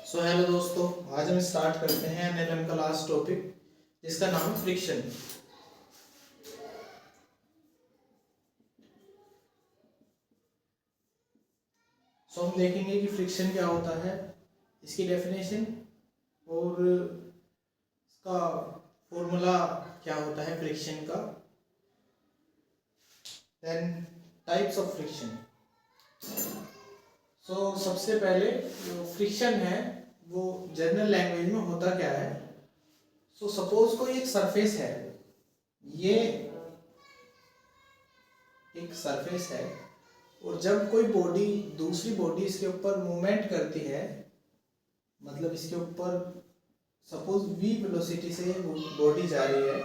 So hello दोस्तों, आज हम स्टार्ट करते हैं एनएलएम का लास्ट टॉपिक जिसका नाम है फ्रिक्शन। सो हम देखेंगे कि फ्रिक्शन क्या होता है, इसकी डेफिनेशन और इसका फॉर्मूला क्या होता है फ्रिक्शन का, देन टाइप्स ऑफ फ्रिक्शन। सो सबसे पहले जो फ्रिक्शन है वो जनरल लैंग्वेज में होता क्या है। सो सपोज कोई एक सरफेस है, ये एक सरफेस है और जब कोई बॉडी दूसरी बॉडी इसके ऊपर मूवमेंट करती है, मतलब इसके ऊपर सपोज v वेलोसिटी से बॉडी जा रही है,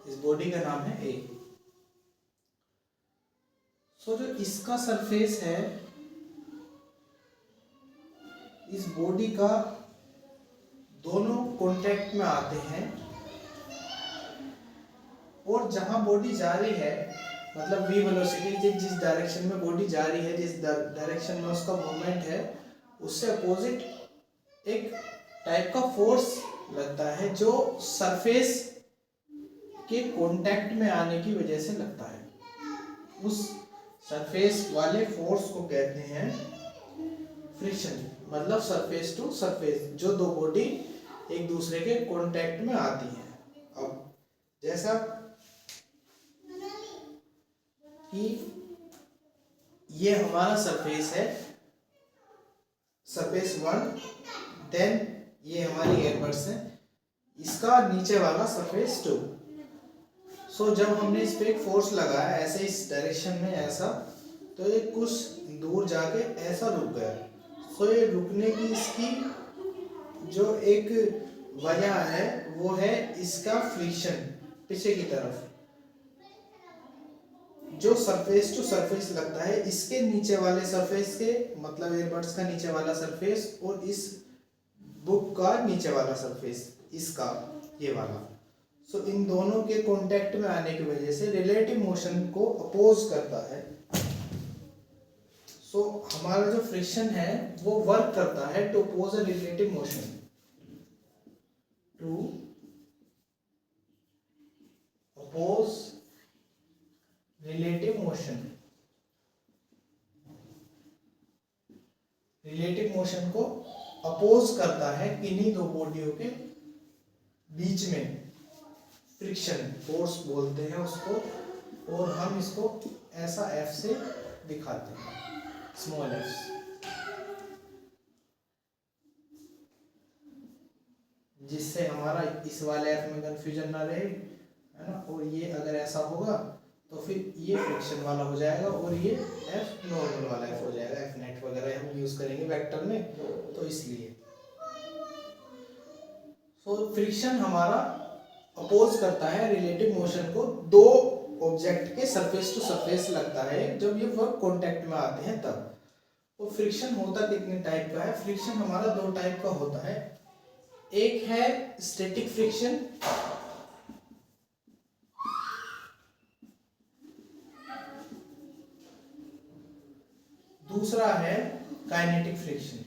इस बॉडी का नाम है a। सो जो इसका सरफेस है, इस बॉडी का दोनों कांटेक्ट में आते हैं और जहां बॉडी जा रही है, मतलब v वेलोसिटी जिस डायरेक्शन में बॉडी जा रही है, जिस डायरेक्शन में उसका मूवमेंट है, उससे अपोजिट एक टाइप का फोर्स लगता है जो सरफेस के कांटेक्ट में आने की वजह से लगता है। उस सरफेस वाले फोर्स को कहते हैं फ्रिक्शन, मतलब सरफेस टू सरफेस, जो दो बॉडी एक दूसरे के कांटेक्ट में आती हैं। अब जैसा कि ये हमारा सरफेस है, सरफेस 1, देन ये हमारी एयरबड्स है, इसका नीचे वाला सरफेस 2। सो जब हमने इस पे एक फोर्स लगाया ऐसे इस डायरेक्शन में ऐसा, तो ये कुछ दूर जाके ऐसा रुक गया। सो ये रुकने की इसकी जो एक वजह है वो है इसका फ्रिक्शन पीछे की तरफ, जो सरफेस टू सरफेस लगता है इसके नीचे वाले सरफेस के, मतलब एयरबड्स का नीचे वाला सरफेस और इस बुक का नीचे वाला सरफेस, इसका ये वाला। सो इन दोनों के कांटेक्ट में आने की वजह से रिलेटिव मोशन को अपोज करता है। सो हमारा जो फ्रिक्शन है वो वर्क करता है to oppose a relative motion, to oppose relative motion. Relative motion को अपोज करता है किन्हीं दो बॉडियों के बीच में, फ्रिक्शन फोर्स बोलते हैं उसको, और हम इसको ऐसा F से दिखाते हैं, स्मॉल f, जिससे हमारा इस वाले F में कंफ्यूजन ना रहे, है ना। और ये अगर ऐसा होगा तो फिर ये फ्रिक्शन वाला हो जाएगा और ये F नॉर्मल वाला F हो जाएगा। F नेट वगैरह हम यूज करेंगे वेक्टर में, तो इसलिए फ्रिक्शन हमारा अपोज करता है रिलेटिव मोशन को, दो ऑब्जेक्ट के सरफेस टू सरफेस लगता है जब ये वर्क कांटेक्ट में आते हैं तब। तो फ्रिक्शन होता कितने टाइप का है? फ्रिक्शन हमारा दो टाइप का होता है, एक है स्टैटिक फ्रिक्शन, दूसरा है kinetic friction.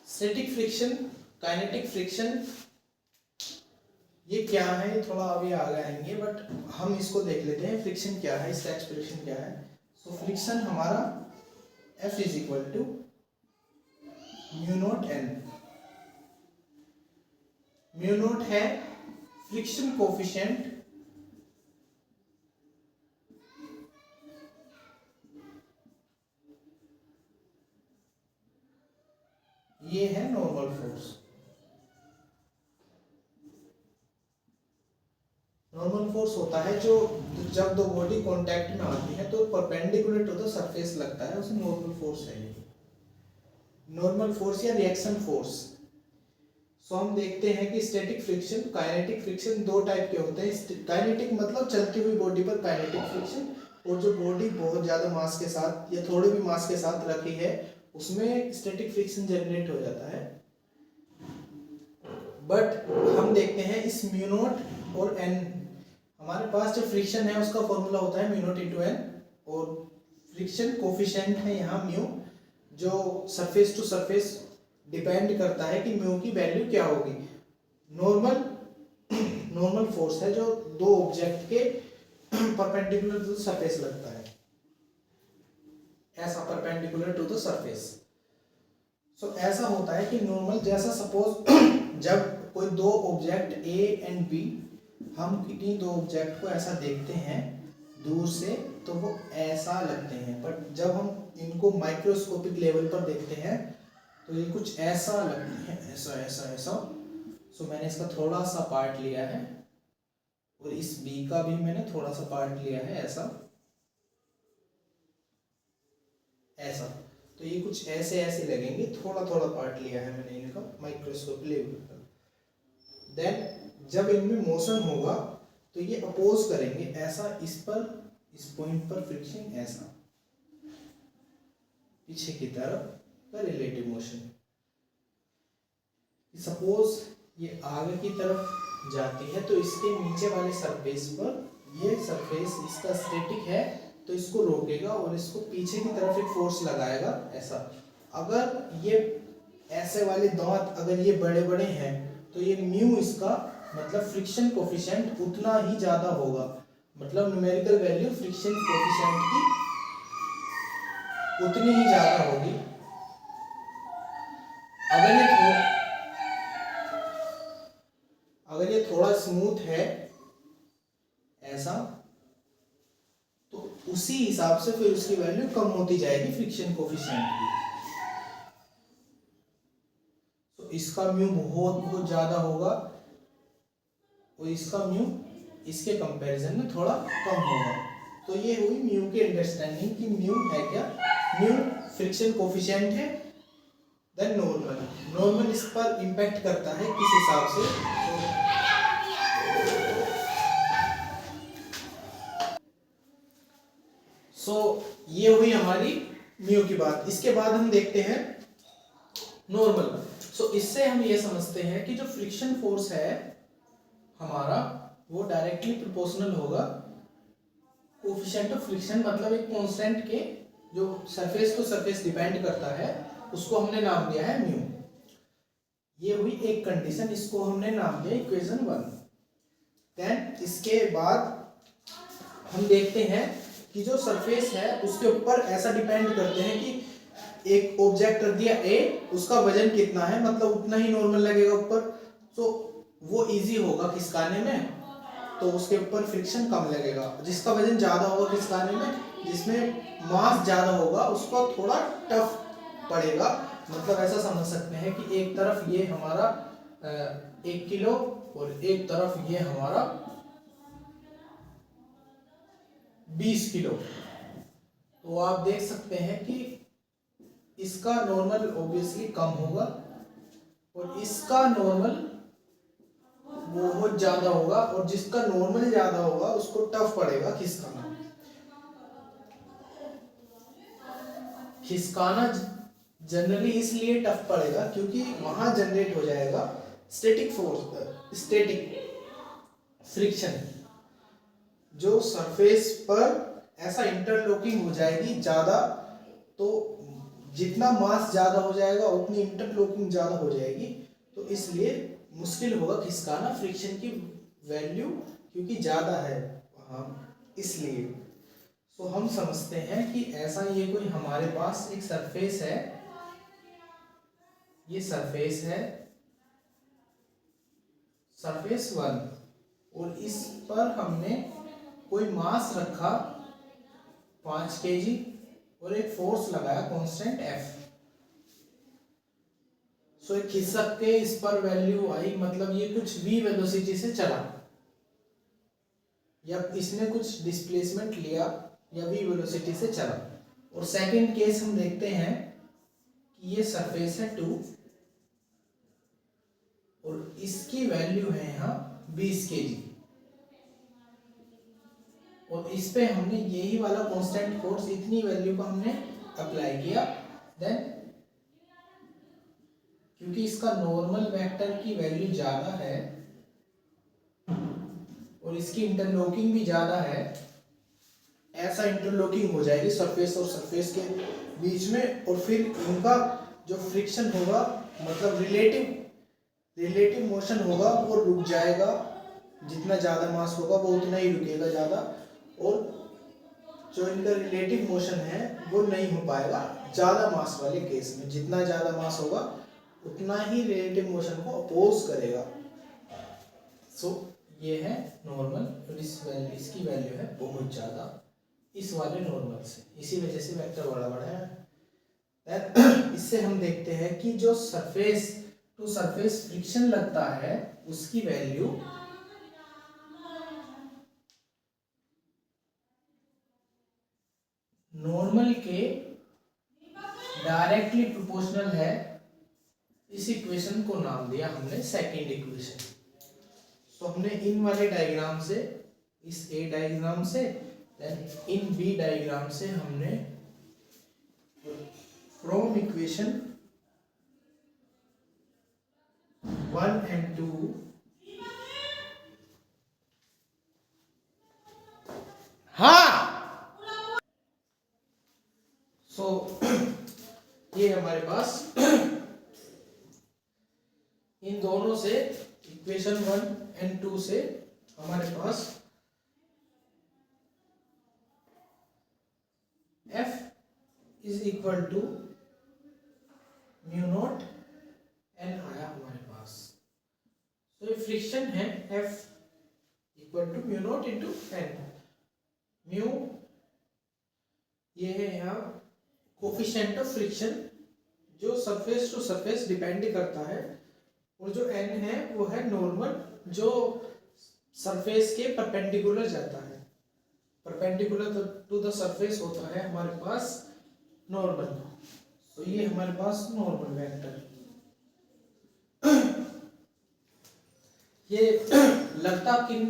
Static friction, kinetic friction, ये क्या है थोड़ा अभी आगे आएंगे, बट हम इसको देख लेते हैं फ्रिक्शन क्या है, इसका एक्सप्रेशन क्या है। सो फ्रिक्शन हमारा F is equal to mu naught N। Mu naught है फ्रिक्शन कोफिशिएंट, ये है नॉर्मल फोर्स। नॉर्मल फोर्स होता है जो जब दो बॉडी कांटेक्ट में आती है तो परपेंडिकुलर टू द सरफेस लगता है, उसे नॉर्मल फोर्स है। नॉर्मल फोर्स या रिएक्शन फोर्स। सो हम देखते हैं कि स्टैटिक फ्रिक्शन, काइनेटिक फ्रिक्शन दो टाइप के होते हैं। काइनेटिक मतलब चलती हुई बॉडी पर काइनेटिक फ्रिक्शन, और जो बॉडी बहुत ज्यादा मास के साथ या थोड़े भी मास के साथ रखी है उसमें स्टैटिक फ्रिक्शन जनरेट हो जाता है। बट हम देखते हैं इस म्यू नॉट और N, हमारे पास जो फ्रिक्शन है उसका फॉर्मूला होता है म्यू नॉट इंटू N, और फ्रिक्शन कोफिशिएंट है यहाँ म्यू, जो सरफेस टू सरफेस डिपेंड करता है कि म्यू की वैल्यू क्या होगी। नॉर्मल फोर्स है जो दो ऑब्जेक्ट के परपेंडिकुलर टू सरफेस लगता है, ऐसा परपेंडिकुलर टू द सरफेस। सो ऐसा होता है कि नॉर्मल, जैसा सपोज जब कोई दो ऑब्जेक्ट ए एंड बी, हम किन्हीं दो ऑब्जेक्ट को ऐसा देखते हैं दूर से तो वो ऐसा लगते हैं, बट जब हम इनको माइक्रोस्कोपिक लेवल पर देखते हैं तो ये कुछ ऐसा लगते हैं, ऐसा ऐसा ऐसा। सो मैंने इसका थोड़ा सा पार्ट लिया है और इस बी का भी मैंने थोड़ा सा पार्ट लिया है, ऐसा ऐसा। तो ये कुछ ऐसे ऐसे लगेंगे, थोड़ा थोड़ा पार्ट लिया है मैंने इनका माइक्रोस्कोप लेवल पर। देन जब इनमें मोशन होगा तो ये अपोज करेंगे, ऐसा इस पर, इस पॉइंट पर फ्रिक्शन ऐसा पीछे की तरफ रिलेटिव मोशन। सपोज ये आगे की तरफ जाती है तो इसके नीचे वाले सरफेस पर, ये सरफेस इसका स्टैटिक है तो इसको रोकेगा और इसको पीछे की तरफ एक फोर्स लगाएगा ऐसा। अगर ये ऐसे वाले दांत अगर ये बड़े बड़े हैं तो ये म्यू इसका मतलब फ्रिक्शन कोफिशिएंट उतना ही ज्यादा होगा, मतलब न्यूमेरिकल वैल्यू फ्रिक्शन कोफिशिएंट की उतनी ही ज्यादा होगी। अगर ये थोड़ा स्मूथ है ऐसा तो उसी हिसाब से फिर उसकी वैल्यू कम होती जाएगी फ्रिक्शन कोफिशिएंट की। तो इसका म्यू बहुत बहुत ज्यादा होगा और इसका म्यू इसके कंपैरिजन में थोड़ा कम होगा। तो ये हुई म्यू की अंडरस्टैंडिंग कि म्यू है क्या, म्यू फ्रिक्शन कोफिशिएंट है। देन नॉर्मल इस पर इम्पैक्ट करता है किस हिसाब से, सो ये हुई हमारी म्यू की बात। इसके बाद हम देखते हैं नॉर्मल। सो इससे हम ये समझते हैं कि जो फ्रिक्शन फोर्स है हमारा वो डायरेक्टली प्रोपोर्शनल होगा कोफिशिएंट ऑफ फ्रिक्शन, मतलब एक कांस्टेंट के जो सरफेस टू सरफेस डिपेंड करता है उसको हमने नाम दिया है म्यू। ये हुई एक कंडीशन, इसको हमने नाम दिया इक्वेशन 1। देन इसके बाद हम देखते हैं कि जो सरफेस है उसके ऊपर ऐसा डिपेंड करते हैं कि एक ऑब्जेक्ट रख दिया ए, उसका वजन कितना है, मतलब उतना ही नॉर्मल लगेगा ऊपर, तो वो इजी होगा खिसकाने में, तो उसके ऊपर फ्रिक्शन कम लगेगा। जिसका वजन ज्यादा होगा खिसकाने में, जिसमें मास ज्यादा होगा उसको थोड़ा टफ पड़ेगा। मतलब ऐसा समझ सकते हैं कि एक तरफ ये हमारा 1 किलो और एक तरफ ये हमारा 20 किलो, तो आप देख सकते हैं कि इसका नॉर्मल ऑब्वियसली कम होगा और इसका नॉर्मल बहुत ज्यादा होगा, और जिसका नॉर्मल ज्यादा होगा उसको टफ पड़ेगा खिसकाना। खिसकाना जनरली इसलिए टफ पड़ेगा क्योंकि वहां जनरेट हो जाएगा स्टैटिक फोर्स, स्टैटिक फ्रिक्शन, जो सरफेस पर ऐसा इंटरलॉकिंग हो जाएगी ज्यादा, तो जितना मास ज्यादा हो जाएगा उतनी इंटरलॉकिंग ज्यादा हो जाएगी, तो इसलिए मुश्किल होगा खिसकाना फ्रिक्शन की वैल्यू क्योंकि ज्यादा है वहां, इसलिए। तो हम समझते हैं कि ऐसा ये कोई हमारे पास एक सरफेस है, ये सरफेस है सरफेस 1, और इस पर हमने कोई मास रखा 5 kg और एक फोर्स लगाया कांस्टेंट F। सो एक खिसक के इस पर वैल्यू आई, मतलब ये कुछ v वेलोसिटी से चला या इसने कुछ डिस्प्लेसमेंट लिया या v वेलोसिटी से चला। और सेकंड केस हम देखते हैं कि ये सरफेस है 2 और इसकी वैल्यू है यहाँ 20 kg, और इस पे हमने यही वाला कांस्टेंट फोर्स, इतनी वैल्यू का हमने अप्लाई किया। देन क्योंकि इसका नॉर्मल वेक्टर की वैल्यू ज्यादा है और इसकी इंटरलॉकिंग भी ज्यादा है, ऐसा इंटरलॉकिंग हो जाएगी सरफेस और सरफेस के बीच में, और फिर उनका जो फ्रिक्शन होगा मतलब रिलेटिव मोशन होगा वो रुक जाएगा। जितना ज़्यादा मास होगा वो उतना ही रुकेगा ज़्यादा, और जो इनका रिलेटिव मोशन है वो नहीं हो पाएगा ज़्यादा मास वाले केस में। जितना ज़्यादा मास होगा उतना ही रिलेटिव मोशन को अपोज करेगा। सो ये है नॉर्मल, और इसकी वैल्यू है बहुत ज़्यादा इस वाले नॉर्मल से, इसी वजह से वेक्टर बड़ा बड़ा है। इससे हम देखते हैं कि जो सरफेस टू सरफेस फ्रिक्शन लगता है उसकी वैल्यू नॉर्मल के डायरेक्टली प्रोपोर्शनल है। इस इक्वेशन को नाम दिया हमने सेकंड इक्वेशन। तो हमने इन वाले डायग्राम से, इस ए डायग्राम से, देन इन बी डायग्राम से हमने फ्रॉम इक्वेशन 1 and 2 सो ये हमारे पास इन दोनों से इक्वेशन 1 and 2 से हमारे पास F is equal to mu naught N आया हमारे पास। तो ये फ्रिक्शन है F equal to mu naught into N. Mu ये है यहाँ कोफिशिएंट ऑफ फ्रिक्शन जो सरफेस टू सरफेस डिपेंड करता है, और जो n है वो है नॉर्मल जो सरफेस के परपेंडिकुलर जाता है। परपेंडिकुलर टू द सरफेस होता है हमारे पास नॉर्मल। तो ये हमारे पास नॉर्मल वेक्टर ये लगता किन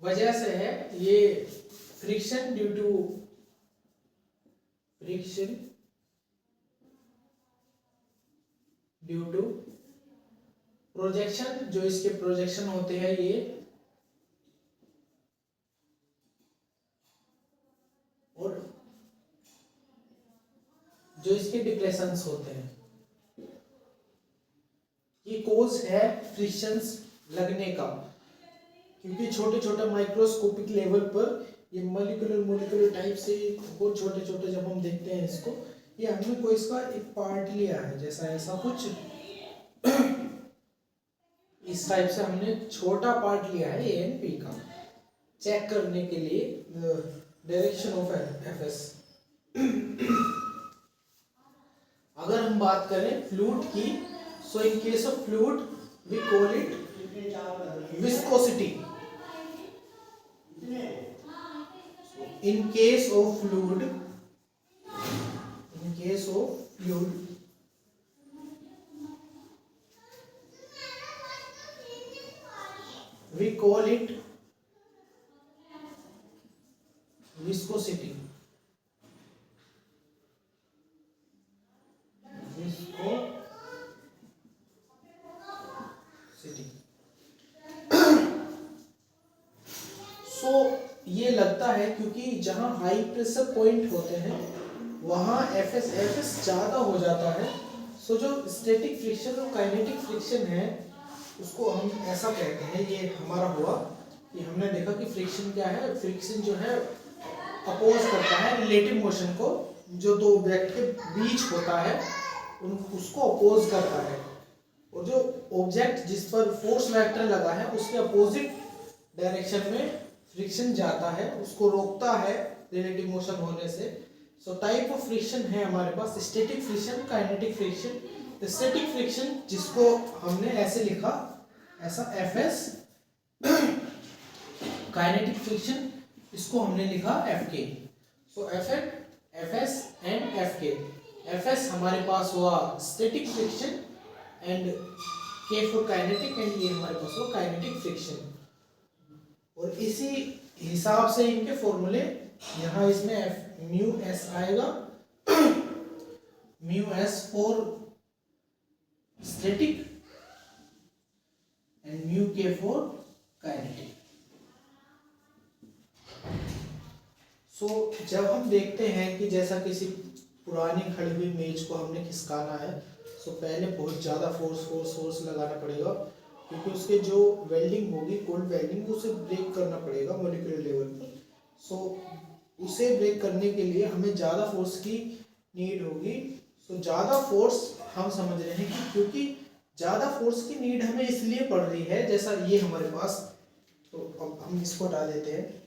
वजह से है, ये फ्रिक्शन ड्यू टू प्रोजेक्शन, जो इसके प्रोजेक्शन होते हैं ये, और जो इसके डिप्रेशंस होते हैं, ये कोज है फ्रिक्शंस लगने का। क्योंकि छोटे छोटे माइक्रोस्कोपिक लेवल पर ये मॉलिक्यूलर टाइप से बहुत छोटे छोटे जब हम देखते हैं इसको, ये हमने कोई इसका एक पार्ट लिया है जैसा ऐसा कुछ इस टाइप से हमने छोटा पार्ट लिया है ए एंड पी का, चेक करने के लिए डायरेक्शन ऑफ एफएस। अगर हम बात करें फ्लूइड की, so in case of fluid we call it viscosity. In case of fluid, we call it viscosity. So ये लगता है क्योंकि जहां हाई प्रेशर पॉइंट होते हैं वहां एफएस ज़्यादा हो जाता है। सो जो स्टैटिक फ्रिक्शन और काइनेटिक फ्रिक्शन है उसको हम ऐसा कहते हैं। ये हमारा हुआ कि हमने देखा कि फ्रिक्शन क्या है, फ्रिक्शन जो है अपोज करता है रिलेटिव मोशन को, जो दो ऑब्जेक्ट के बीच होता है उसको अपोज करता है, और जो ऑब्जेक्ट जिस पर फोर्स वेक्टर लगा है उसके अपोजिट डायरेक्शन में फ्रिक्शन जाता है, उसको रोकता है रिलेटिव मोशन होने से। सो टाइप ऑफ फ्रिक्शन है हमारे पास static friction, kinetic friction. Static friction जिसको हमने ऐसे लिखा, ऐसा एफएस, काइनेटिक फ्रिक्शन इसको हमने लिखा एफके। सो एफएस एंड एफके। एफएस हमारे पास हुआ स्टैटिक फ्रिक्शन एंड के फॉर काइनेटिक, एंड ये हमारे पास हुआ काइनेटिक फ्रिक्शन। और इसी हिसाब से इनके फॉर्मूले यहाँ इसमें म्यू एस आएगा, mu S for static and mu के फॉर काइनेटिक। जब हम देखते हैं कि जैसा किसी पुरानी खड़ी हुई मेज को हमने खिसकाना है, पहले बहुत ज़्यादा फोर्स लगाना पड़ेगा, क्योंकि उसके जो वेल्डिंग होगी, कोल्ड वेल्डिंग, उसे ब्रेक करना पड़ेगा मॉलिक्यूलर लेवल पर। उसे ब्रेक करने के लिए हमें ज़्यादा फोर्स की नीड होगी। ज़्यादा फोर्स हम समझ रहे हैं कि क्योंकि ज़्यादा फोर्स की नीड हमें इसलिए पड़ रही है, जैसा ये हमारे पास, तो अब हम इसको हटा देते हैं।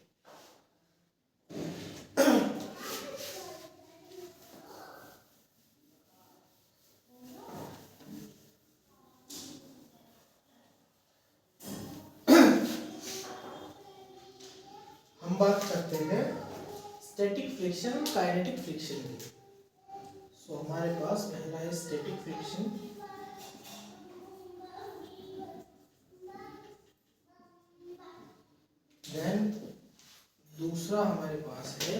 हम बात करते हैं स्टैटिक फ्रिक्शन और काइनेटिक फ्रिक्शन की। हमारे पास पहला है स्टैटिक फ्रिक्शन, देन दूसरा हमारे पास है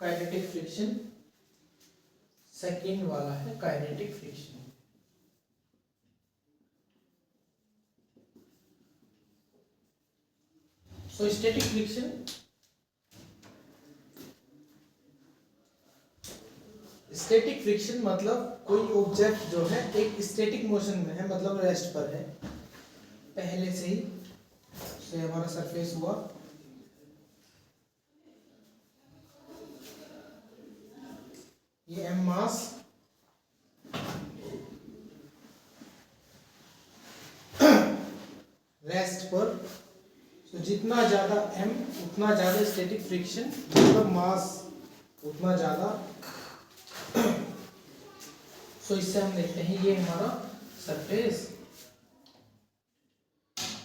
काइनेटिक फ्रिक्शन, सेकंड वाला है kinetic friction. Static friction, static friction मतलब कोई ऑब्जेक्ट जो है एक स्टैटिक मोशन में है, मतलब रेस्ट पर है पहले से ही, से हमारा सरफेस हुआ, ये एम मास रेस्ट पर, जितना ज्यादा एम उतना ज्यादा स्टैटिक फ्रिक्शन, मतलब मास उतना ज्यादा। इससे हम देखते हैं ये हमारा सरफेस,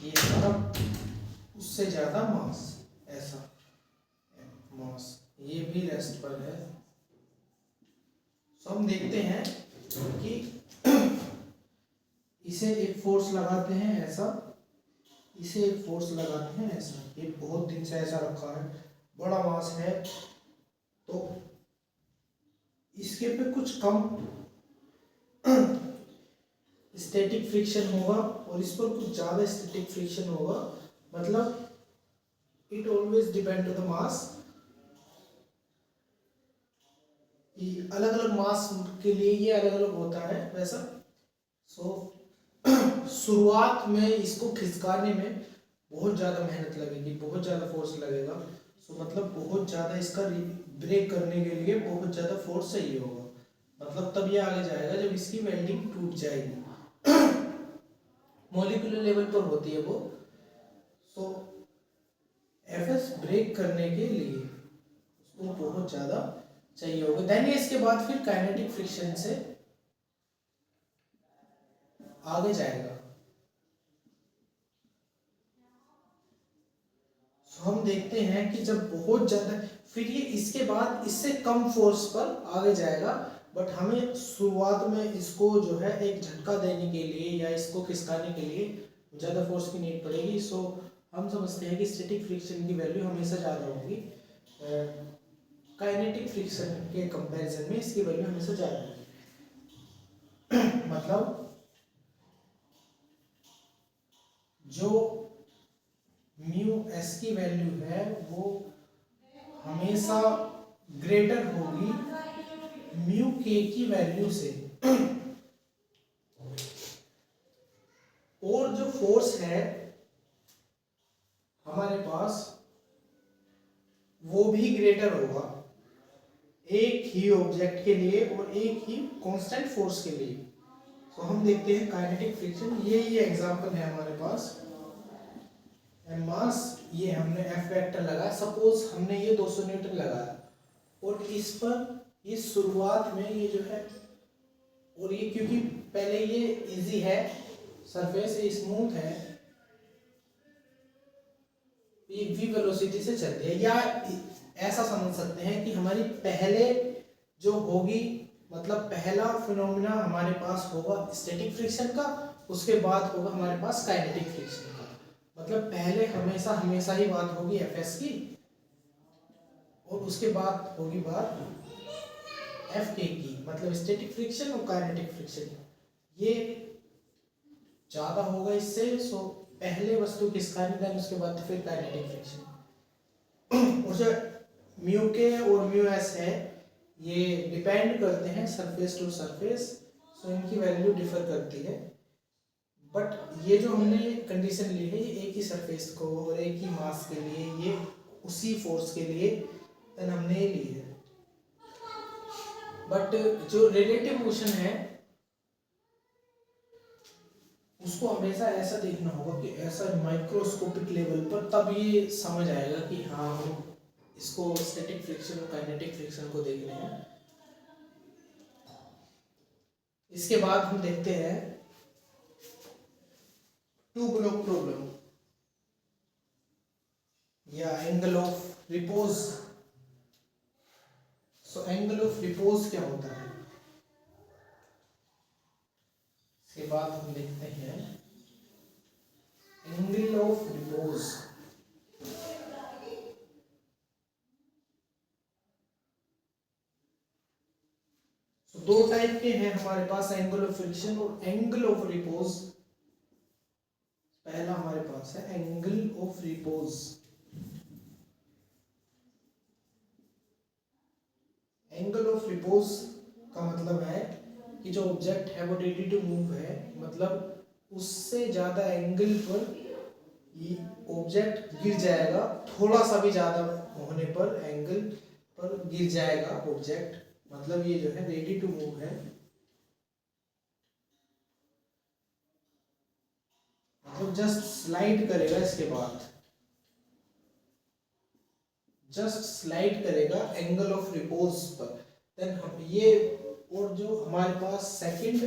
ये हमारा उससे ज्यादा मास, ऐसा मास, ये भी रेस्ट पर है। हम देखते हैं कि इसे एक फोर्स लगाते हैं ऐसा, इसे एक फोर्स लगाते हैं ऐसा, ये बहुत दिन से ऐसा रखा है, बड़ा मास है, तो इसके पे कुछ कम स्टैटिक फ्रिक्शन होगा और इस पर कुछ ज़्यादा स्टैटिक फ्रिक्शन होगा, मतलब it always depend to the mass. अलग अलग मास के लिए ये अलग अलग होता है वैसा। शुरुआत में इसको खिसकाने में बहुत ज़्यादा मेहनत लगेगी, बहुत ज़्यादा फोर्स लगेगा, मतलब बहुत ज़्यादा इसका ब्रेक करने के लिए बहुत ज़्यादा फोर्स चाहिए होगा, मतलब तब ये आगे जाएगा जब इसकी वेल्डिंग टूट जाएगी। मॉलिक्यूलर लेवल पर होती है वो। एफएस ब्रेक करने के लिए उसको बहुत ज़्यादा चाहिए होगा। देन इसके बाद फिर काइनेटिक फ्रिक्शन से आगे जाएगा। हम देखते हैं कि जब बहुत ज़्यादा, फिर ये इसके बाद इससे कम फोर्स पर आगे जाएगा, बट हमें शुरुआत में इसको जो है एक झटका देने के लिए या इसको खिसकाने के लिए ज़्यादा फोर्स की नीड पड़ेगी। हम समझते हैं कि स्टैटिक फ्रिक्शन की वैल्यू हमेशा ज़्यादा होगी, काइनेटिक फ्रिक्शन के कंपैरिजन में इसकी वैल्यू हमेशा ज़्यादा होगी। मतलब जो म्यू एस की वैल्यू है वो हमेशा ग्रेटर होगी म्यू के की वैल्यू से, और जो फोर्स है हमारे पास वो भी ग्रेटर होगा एक ही ऑब्जेक्ट के लिए और एक ही कांस्टेंट फोर्स के लिए। तो हम देखते हैं काइनेटिक फ्रिक्शन, ये एग्जांपल है हमारे पास, मास ये हमने एफ वेक्टर लगाया, सपोज हमने ये 200 न्यूटन लगाया और इस पर ये शुरुआत में ये जो है, और ये क्योंकि पहले ये इजी है, सरफेस ये स्मूथ है, ये v वेलोसिटी से चलती है, या ऐसा समझ सकते हैं कि हमारी पहले जो होगी, मतलब पहला फिनोमिना हमारे पास होगा स्टैटिक फ्रिक्शन का, उसके बाद होगा हमारे पास काइनेटिक फ्रिक्शन का, मतलब पहले हमेशा ही बात होगी एफएस की, और उसके बाद होगी बात एफ के की, मतलब स्टैटिक फ्रिक्शन और काइनेटिक फ्रिक्शन, ये ज़्यादा होगा इससे। पहले वस्तु किसका निधन, उसके बाद फिर काइनेटिक फ्रिक्शन। और जो म्यू के और म्यू एस है ये डिपेंड करते हैं सरफेस टू सरफेस, सो इनकी वैल्यू डिफर करती है। बट ये जो हमने कंडीशन ली है ये एक ही सरफेस को और एक ही मास के लिए, ये उसी फोर्स के लिए देन हमने ये ली है। बट जो रिलेटिव मोशन है उसको हमेशा ऐसा देखना होगा कि ऐसा माइक्रोस्कोपिक लेवल पर, तब ये समझ आएगा कि हाँ हम इसको स्टैटिक फ्रिक्शन और काइनेटिक फ्रिक्शन को देख रहे हैं। इसके बाद हम देखते हैं टू ब्लॉक प्रॉब्लम या angle of repose. So angle of repose क्या होता है, इसके बाद हम देखते हैं एंगल ऑफ रिपोज। दो टाइप के हैं हमारे पास, एंगल ऑफ फ्रिक्शन और एंगल ऑफ रिपोज। पहला हमारे पास है angle of repose. Angle of repose का मतलब है कि जो ऑब्जेक्ट है वो रेडी टू मूव है, मतलब उससे ज्यादा एंगल पर ये ऑब्जेक्ट गिर जाएगा, थोड़ा सा भी ज्यादा होने पर एंगल पर गिर जाएगा ऑब्जेक्ट, मतलब ये जो है रेडी टू मूव है, मतलब जस्ट स्लाइड करेगा, इसके बाद जस्ट स्लाइड करेगा एंगल ऑफ रिपोज पर। देन हम ये, और जो हमारे पास सेकंड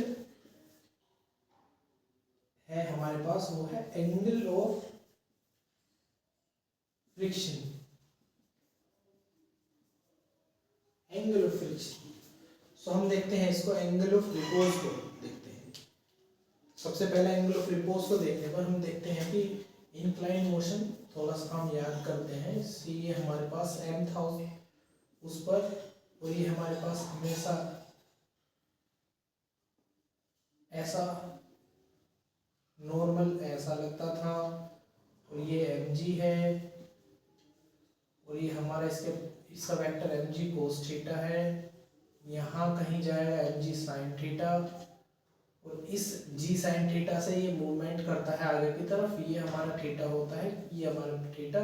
है हमारे पास वो है angle of friction. Angle of friction, so हम देखते हैं इसको एंगल ऑफ रिपोज को देखते हैं। सबसे पहले एंगल ऑफ रिपोज को देखने पर हम देखते हैं कि इंक्लाइन मोशन, थोड़ा सा हम याद करते हैं, ये हमारे पास m था उस पर, और ये हमारे पास हमेशा ऐसा नॉर्मल ऐसा लगता था, और ये mg है, और ये हमारा इसका वेक्टर mg cos थीटा है, यहाँ कहीं जाएगा mg sin थीटा, और इस g sin थीटा से ये मूवमेंट करता है आगे की तरफ, ये हमारा थीटा होता है, ये हमारा थीटा,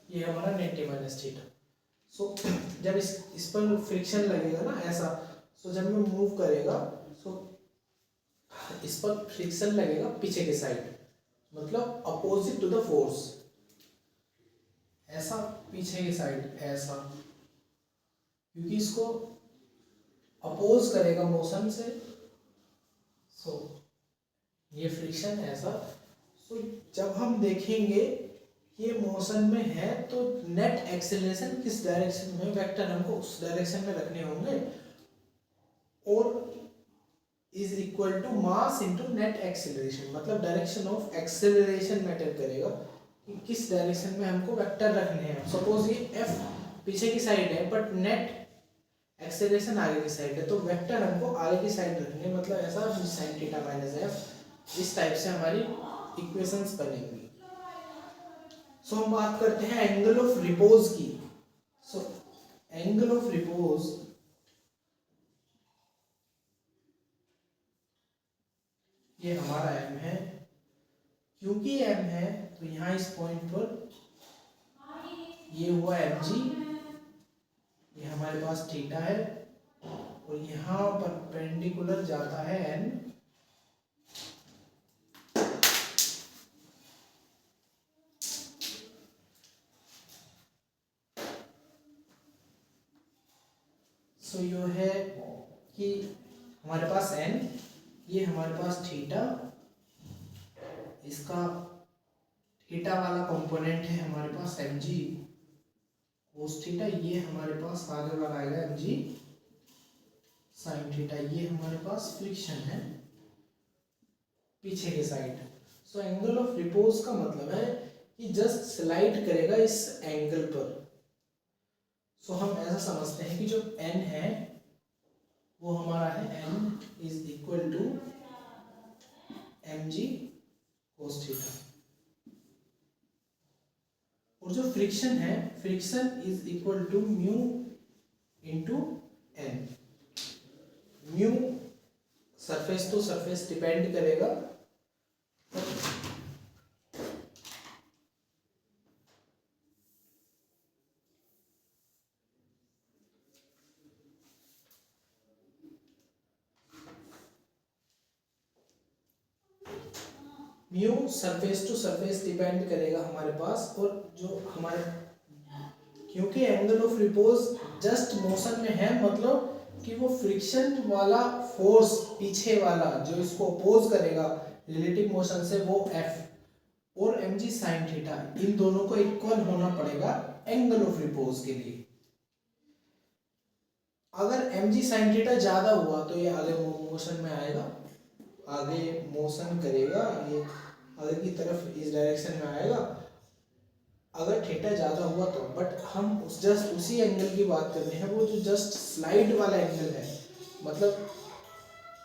ये हमारा नेगेटिव माइनस थीटा। सो जब इस पर फ्रिक्शन लगेगा ना ऐसा, सो जब में मूव करेगा, सो इस पर फ्रिक्शन लगेगा पीछे के साइड, मतलब अपोजिट टू द फोर्स, ऐसा पीछे की साइड ऐसा, क्योंकि इसको अपोज करेगा मोशन से, सो ये फ्रिक्शन ऐसा। सो जब हम देखेंगे ये मोशन में है तो नेट एक्सेलरेशन किस डायरेक्शन में, वेक्टर हमको उस डायरेक्शन में रखने होंगे, और is equal to mass into net acceleration, मतलब डायरेक्शन ऑफ एक्सेलरेशन मैटर करेगा कि किस डायरेक्शन में हमको वेक्टर रखने हैं। सपोज ये एफ पीछे की साइड है बट नेट एक्सेलरेशन आगे की साइड है, तो वेक्टर हमको आगे की साइड रखने, मतलब ऐसा sin थीटा माइनस एफ, इस टाइप से हमारी इक्वेशंस बनेंगी। सो हम बात करते हैं एंगल ऑफ रिपोज की। सो एंगल ऑफ रिपोज ये हमारा m है, क्योंकि m है तो यहाँ इस पॉइंट पर ये हुआ mg, ये हमारे पास थीटा है, और यहाँ परपेंडिकुलर जाता है n, सो यो है कि हमारे पास n, ये हमारे पास थीटा, इसका थीटा वाला कंपोनेंट है हमारे पास mg cos थीटा, ये हमारे पास आगे वाला आएगा mg sin थीटा, ये हमारे पास फ्रिक्शन है पीछे के side. So angle of repose का मतलब है कि जस्ट स्लाइड करेगा इस एंगल पर। सो हम ऐसा समझते हैं कि जो n है वो हमारा है n is equal to mg cos theta. और जो फ्रिक्शन है, friction is equal to mu into N. Mu surface to surface depend करेगा, mu surface to surface depend करेगा हमारे पास। और जो हमारे, क्योंकि angle of repose just motion में है, मतलब कि वो फ्रिक्शन वाला फोर्स पीछे वाला जो इसको अपोज करेगा रिलेटिव मोशन से, वो एफ और m g sine theta in दोनों को इक्वल होना पड़ेगा एंगल ऑफ रिपोज के लिए। अगर एम जी साइन थीटा ज्यादा हुआ तो ये आगे मोशन में आएगा, आगे मोशन करेगा, ये आगे की तरफ इस डायरेक्शन में आएगा अगर थीटा ज़्यादा हुआ तो। बट हम जस्ट उसी एंगल की बात कर रहे हैं, वो जो जस्ट स्लाइड वाला एंगल है, मतलब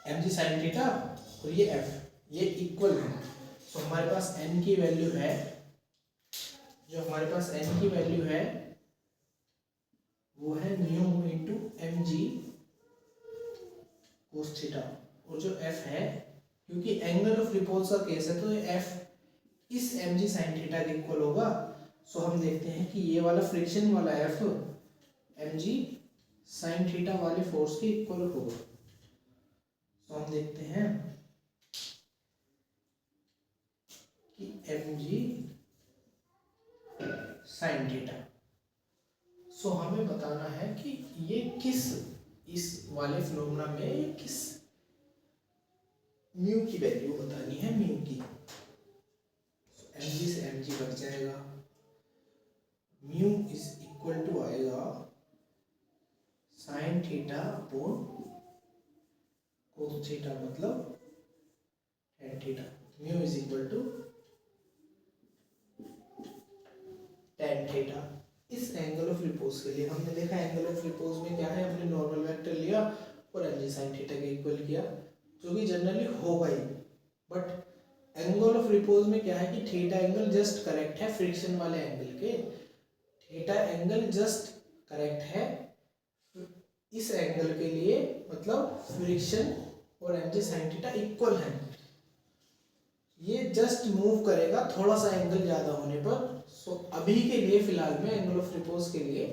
एम जी साइन थीटा और ये एफ, ये इक्वल है। तो हमारे पास एन की वैल्यू है, जो हमारे पास एन की वैल्यू है वो है mu into m g cos theta. और जो एफ है, क्योंकि एंगल ऑफ रिपोज का केस है, तो f is m g sine theta के इक्वल होगा। सो हम देखते हैं कि ये वाला फ्रिक्शन वाला f m g sine theta वाले फोर्स के इक्वल होगा। तो हम देखते हैं कि m g sine theta. So हमें बताना है कि ये किस, इस वाले फिनोमेना में ये किस म्यू की वैल्यू बतानी है, म्यू की। एम जी से एम जी बच जाएगा, म्यू इज इक्वल टू आएगा sine theta upon cos theta, मतलब tan theta. Mu is equal to tan theta. इस एंगल ऑफ रिपोज के लिए हमने देखा एंगल ऑफ रिपोज में क्या है, हमने नॉर्मल वेक्टर लिया और एम जी साइन थीटा के इक्वल किया, जो कि जनरली होगा ही। बट एंगल ऑफ रिपोज में क्या है कि थीटा एंगल जस्ट करेक्ट है फ्रिक्शन वाले एंगल के, थीटा एंगल जस्ट करेक्ट है इस एंगल के लिए, मतलब फ्रिक्शन और m g sine theta equal है। ये जस्ट मूव करेगा थोड़ा सा एंगल ज्यादा होने पर। सो अभी के लिए फिलहाल में एंगल ऑफ रिपोज के लिए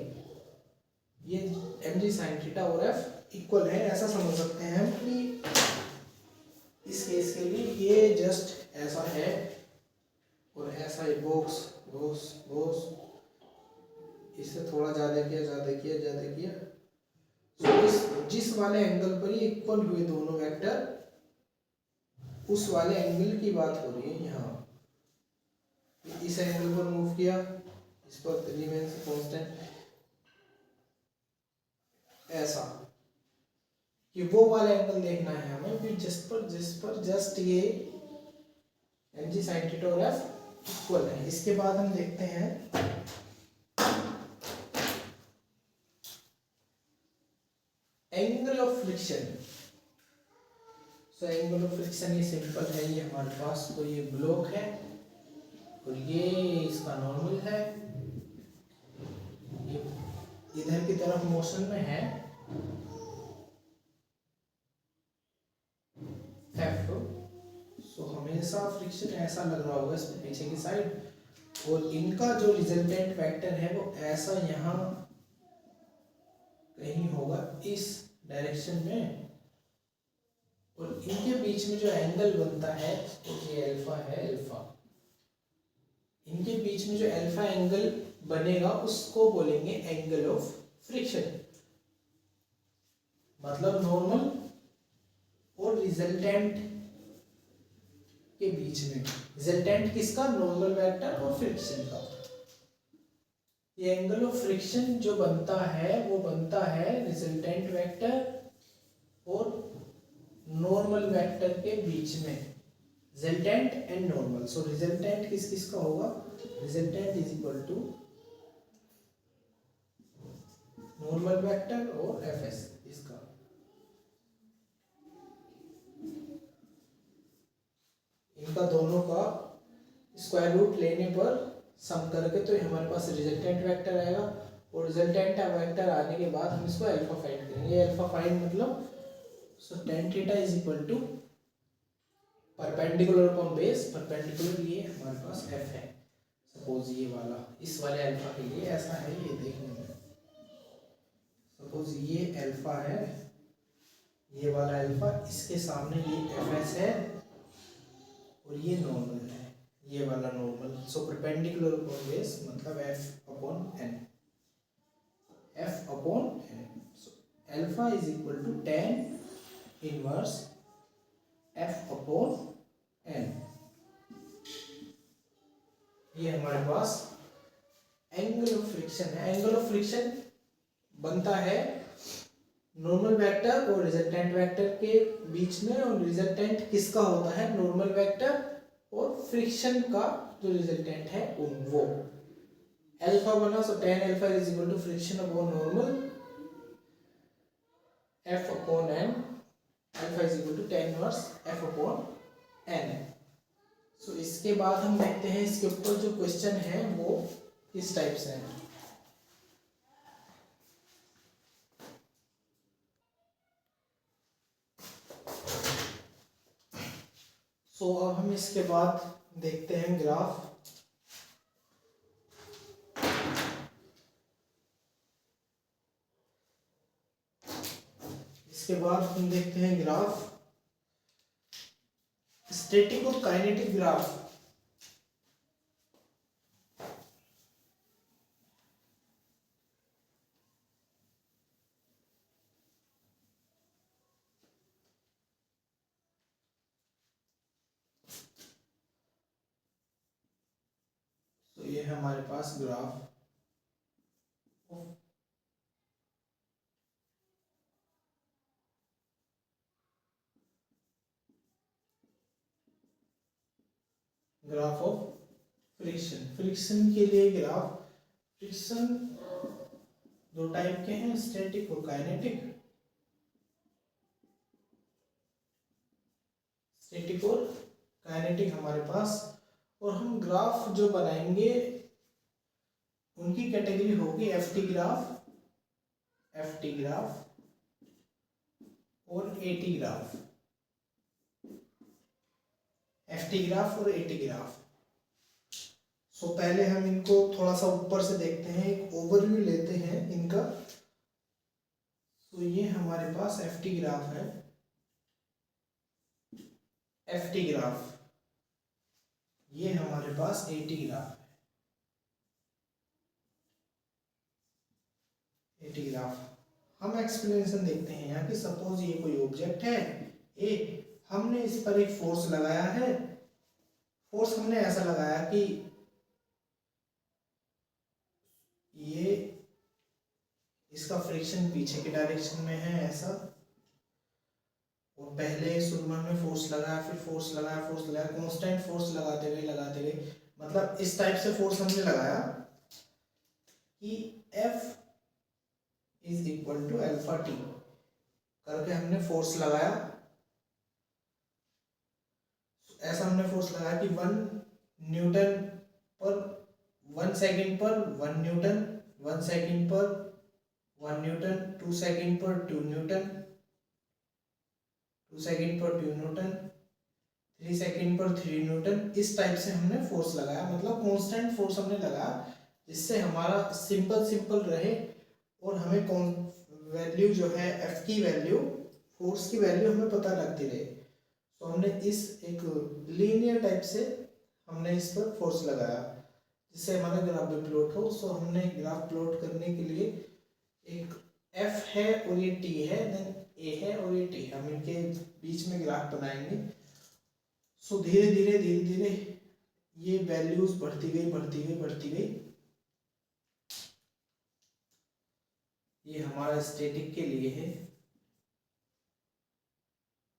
ये एम जी साइन थीटा और एफ इक्वल है, ऐसा समझ सकते हैं हम कि इस केस के लिए ये जस्ट ऐसा है और ऐसा है, बॉक्स बॉक्स बॉक्स, इससे थोड़ा ज्यादा किया ज्यादा किया ज्यादा किया। तो इस जिस वाले एंगल पर ये इक्वल हुए दोनों वेक्टर, उस वाले एंगल की बात हो रही है यहाँ। इस एंगल पर मूव किया, इस पर रिमेन्स कांस्टेंट, ऐसा कि वो वाला एंगल देखना है हमें फिर जिस पर जस्ट ये एम जी साइन थीटा और एफ इक्वल है। इसके बाद हम देखते हैं angle of friction. So angle of friction ये सिंपल है, ये हमारे पास तो ये ब्लॉक है और ये इसका नॉर्मल है, ये इधर की तरफ मोशन में है एफ। सो हमेशा फ्रिक्शन ऐसा लग रहा होगा इसमें पीछे की साइड, और इनका जो रिजल्टेंट वेक्टर है वो ऐसा यहाँ कहीं होगा इस डायरेक्शन में, और इनके बीच में जो एंगल बनता है तो ये अल्फा है, अल्फा। इनके बीच में जो अल्फा एंगल बनेगा उसको बोलेंगे एंगल ऑफ फ्रिक्शन, मतलब नॉर्मल और रिजल्टेंट के बीच में। रिजल्टेंट किसका, नॉर्मल वेक्टर और फ्रिक्शन का। ये एंगल ऑफ फ्रिक्शन जो बनता है वो बनता है रिजल्टेंट वेक्टर और नॉर्मल वेक्टर के बीच में, resultant and normal. So resultant किस किस का होगा, resultant is equal to normal vector और एफ एस इसका। इनका दोनों का स्क्वायर रूट लेने पर सम करके तो हमारे पास रिजल्टेंट वेक्टर आएगा, और रिजल्टेंट वेक्टर आने के बाद हम इसको अल्फा फाइंड करेंगे। अल्फा फाइंड मतलब so tan theta is equal to perpendicular upon base, perpendicular ये हमारे पास f है, सपोज ये वाला, इस वाले अल्फा के लिए ऐसा है ये देखने में, सपोज ये अल्फा है, ये वाला अल्फा, इसके सामने ये fs है और ये नॉर्मल है, ये वाला normal, so perpendicular upon base मतलब f upon n, f upon n, so alpha is equal to tan inverse f upon n। ये हमारे पास एंगल ऑफ फ्रिक्शन है। एंगल ऑफ फ्रिक्शन बनता है नॉर्मल वेक्टर और रिजल्टेंट वेक्टर के बीच में, और रिजल्टेंट किसका होता है, नॉर्मल वेक्टर और फ्रिक्शन का जो रिजल्टेंट है वो अल्फा बना, so tan alpha is equal to friction upon normal f upon n, alpha is equal to tan inverse f upon n। So इसके बाद हम देखते हैं इसके ऊपर जो क्वेश्चन है वो इस टाइप से है। सो अब हम इसके बाद देखते हैं ग्राफ। इसके बाद हम देखते हैं ग्राफ, स्टैटिक और काइनेटिक ग्राफ। तो ये है हमारे पास graph, graph of friction. Friction के लिए ग्राफ, फ्रिक्शन दो टाइप के हैं, स्टैटिक और काइनेटिक, स्टैटिक और काइनेटिक हमारे पास। और हम ग्राफ जो बनाएंगे उनकी कैटेगरी होगी एफटी ग्राफ, एफटी ग्राफ और एटी ग्राफ, एफटी ग्राफ और एटी ग्राफ। सो पहले हम इनको थोड़ा सा ऊपर से देखते हैं, एक ओवरव्यू लेते हैं इनका। तो ये हमारे पास एफटी ग्राफ है, एफटी ग्राफ, ये हमारे पास एटी ग्राफ है, एटी ग्राफ। हम एक्सप्लेनेशन देखते हैं यहाँ की। सपोज ये कोई ऑब्जेक्ट है ए, हमने इस पर एक फोर्स लगाया है, फोर्स हमने ऐसा लगाया कि ये इसका फ्रिक्शन पीछे के डायरेक्शन में है ऐसा, और पहले शुरू में हमने फोर्स लगाया, फिर फोर्स लगाया, फोर्स लगाया, कांस्टेंट फोर्स लगाते गए, मतलब इस टाइप से फोर्स हमने लगाया कि F is equal to alpha t करके हमने फोर्स लगाया। ऐसा हमने फोर्स लगाया कि 1 न्यूटन पर 1 सेकंड पर 1 न्यूटन, 1 सेकंड पर 1 न्यूटन, 2 सेकंड पर 2 न्यूटन, 2 सेकंड पर 2 न्यूटन, 3 सेकंड पर 3 न्यूटन। इस टाइप से हमने फोर्स लगाया, मतलब कांस्टेंट फोर्स हमने लगाया जिससे हमारा सिंपल रहे और हमें कौन वैल्यू जो है एफ की वैल्यू, फोर्स की वैल्यू हमें पता लगती रहे। तो हमने इस एक लीनियर टाइप से हमने इस पर फोर्स लगाया जिससे हमारा ग्राफ भी प्लॉट हो। सो हमने ग्राफ प्लॉट करने के लिए एक एफ है और ये टी है, देन ए है और ये टी है, हम इनके बीच में ग्राफ बनाएंगे। सो धीरे धीरे ये वैल्यूज बढ़ती गई। ये हमारा स्टैटिक के लिए है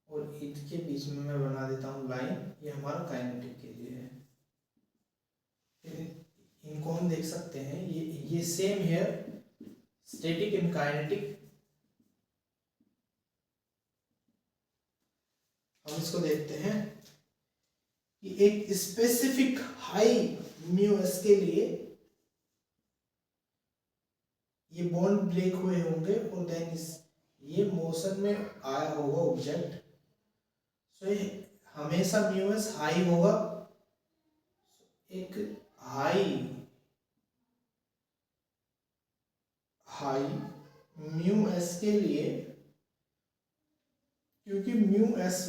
और इनके बीच में मैं बना देता हूँ लाइन, ये हमारा काइनेटिक के लिए है। इनको हम देख सकते हैं, ये सेम है स्टैटिक एंड काइनेटिक। हम इसको देखते हैं कि एक स्पेसिफिक हाई म्यू एस के लिए ये बॉन्ड ब्रेक हुए होंगे और देन ये मोशन में आया होगा ऑब्जेक्ट, सो ये हमेशा म्यू एस हाई होगा। एक हाई हाई म्यू एस के लिए, क्योंकि म्यू एस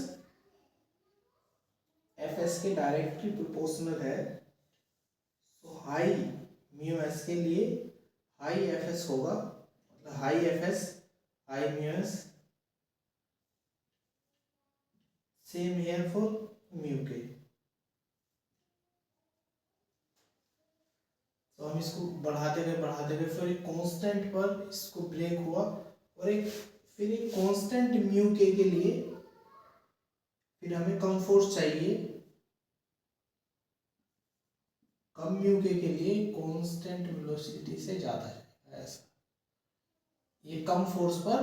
एफ एस के डायरेक्टली प्रोपोर्शनल है, तो हाई म्यू एस के लिए हाई एफ एस होगा, मतलब high F S high mu S. Same here for mu के। तो हम इसको बढ़ाते गए फिर एक कांस्टेंट पर इसको ब्रेक हुआ, और फिर एक कांस्टेंट म्यू के लिए फिर हमें कम फोर्स चाहिए। कम म्यू के लिए कांस्टेंट वेलोसिटी से ज़्यादा है, ऐसा ये कम फोर्स पर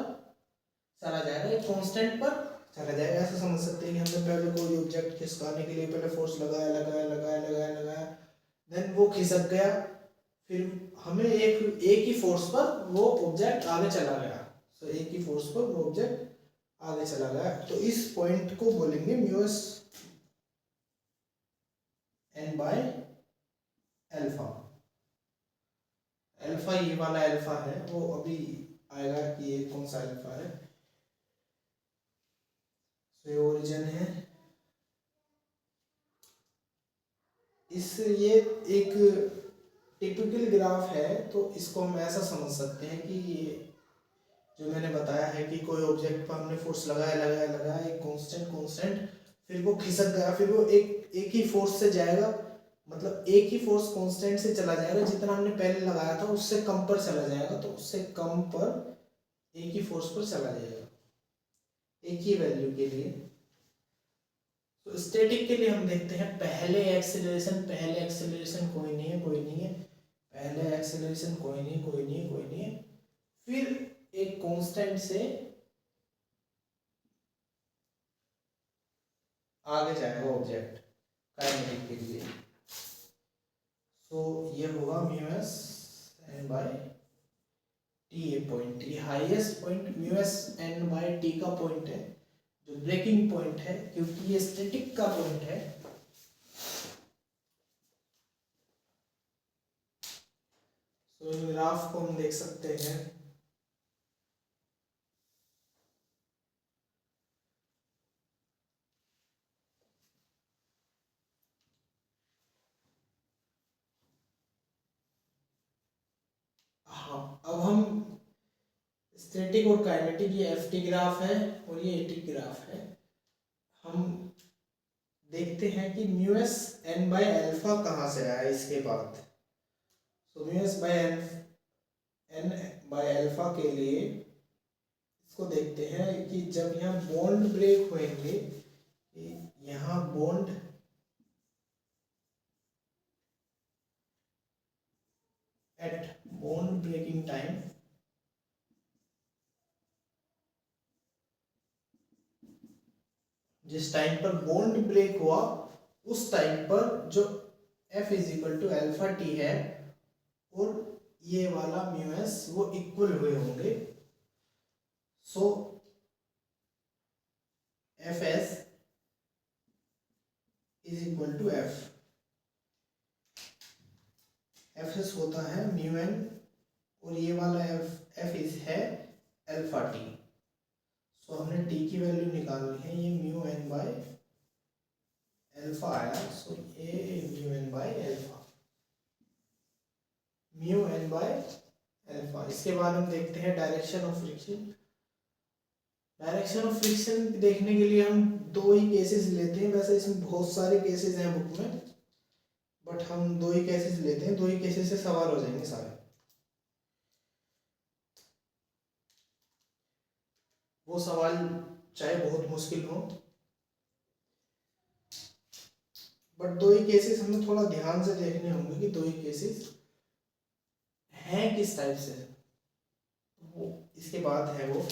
चला जाएगा, ये कांस्टेंट पर चला जाएगा। ऐसा समझ सकते हैं कि हमने पहले कोई ऑब्जेक्ट खिसकाने के लिए पहले फोर्स लगाया, देन वो खिसक गया, फिर हमें एक ही फोर्स पर वो ऑब्जेक्ट आगे चला गया। सो एक ही फोर्स पर वो ऑब्जेक्ट आगे चला गया, तो इस पॉइंट को बोलेंगे mu s n by alpha. Alpha ये वाला एल्फा है, वो अभी आएगा कि ये कौन सा एल्फा है। तो ये ओरिजिन है, ये एक टिपिकल ग्राफ है। तो इसको हम ऐसा समझ सकते हैं कि ये जो मैंने बताया है कि कोई ऑब्जेक्ट पर हमने फोर्स लगाया एक कांस्टेंट, फिर वो खिसक गया, फिर वो एक ही फोर्स से जाएगा, मतलब एक ही फोर्स कांस्टेंट से चला जाएगा, जितना हमने पहले लगाया था उससे कम पर चला जाएगा, तो उससे कम पर एक ही फोर्स पर चला जाएगा एक ही वैल्यू के लिए। तो स्टैटिक के लिए हम देखते हैं पहले एक्सेलरेशन कोई नहीं है, पहले एक्सेलरेशन कोई नहीं है, फिर एक कांस्टेंट से आगे जाएगा ऑब्जेक्ट काइनेटिक के लिए। सो ये होगा mu s n by t. ये पॉइंट, ये highest point mu s n by t का पॉइंट है, जो ब्रेकिंग पॉइंट है, क्योंकि ये स्टैटिक का पॉइंट है। सो इन ग्राफ को हम देख सकते हैं। हाँ, अब हम स्टैटिक और काइनेटिक, ये एफ टी ग्राफ है और ये ए टी ग्राफ है। हम देखते हैं कि mu s n by alpha कहाँ से आया इसके बाद। So mu s by n by alpha के लिए इसको देखते हैं कि जब यहाँ बॉन्ड ब्रेक होंगे, यहाँ bond at bond breaking time, जिस टाइम पर बॉन्ड ब्रेक हुआ उस टाइम पर जो F is equal to alpha t है और ये वाला म्यू एस वो इक्वल हुए होंगे। So F S is equal to F S होता है म्यू एन, और ये वाला एफ इज है अल्फा टी। सो हमने टी की वैल्यू निकालनी है, ये म्यू एन बाय अल्फा आया। सो ये mu n by alpha, mu n by alpha. इसके बाद हम देखते हैं direction of friction. Direction of friction देखने के लिए हम दो ही केसेस लेते हैं, वैसे इसमें बहुत सारे केसेस हैं बुक में, बट हम दो ही केसेस लेते हैं, दो ही केसेस से सवाल हो जाएंगे सारे। वो सवाल चाहे बहुत मुश्किल हो, बट दो ही केसेस हमें थोड़ा ध्यान से देखने होंगे कि दो ही केसेस हैं किस टाइप से। वो इसके बाद है वो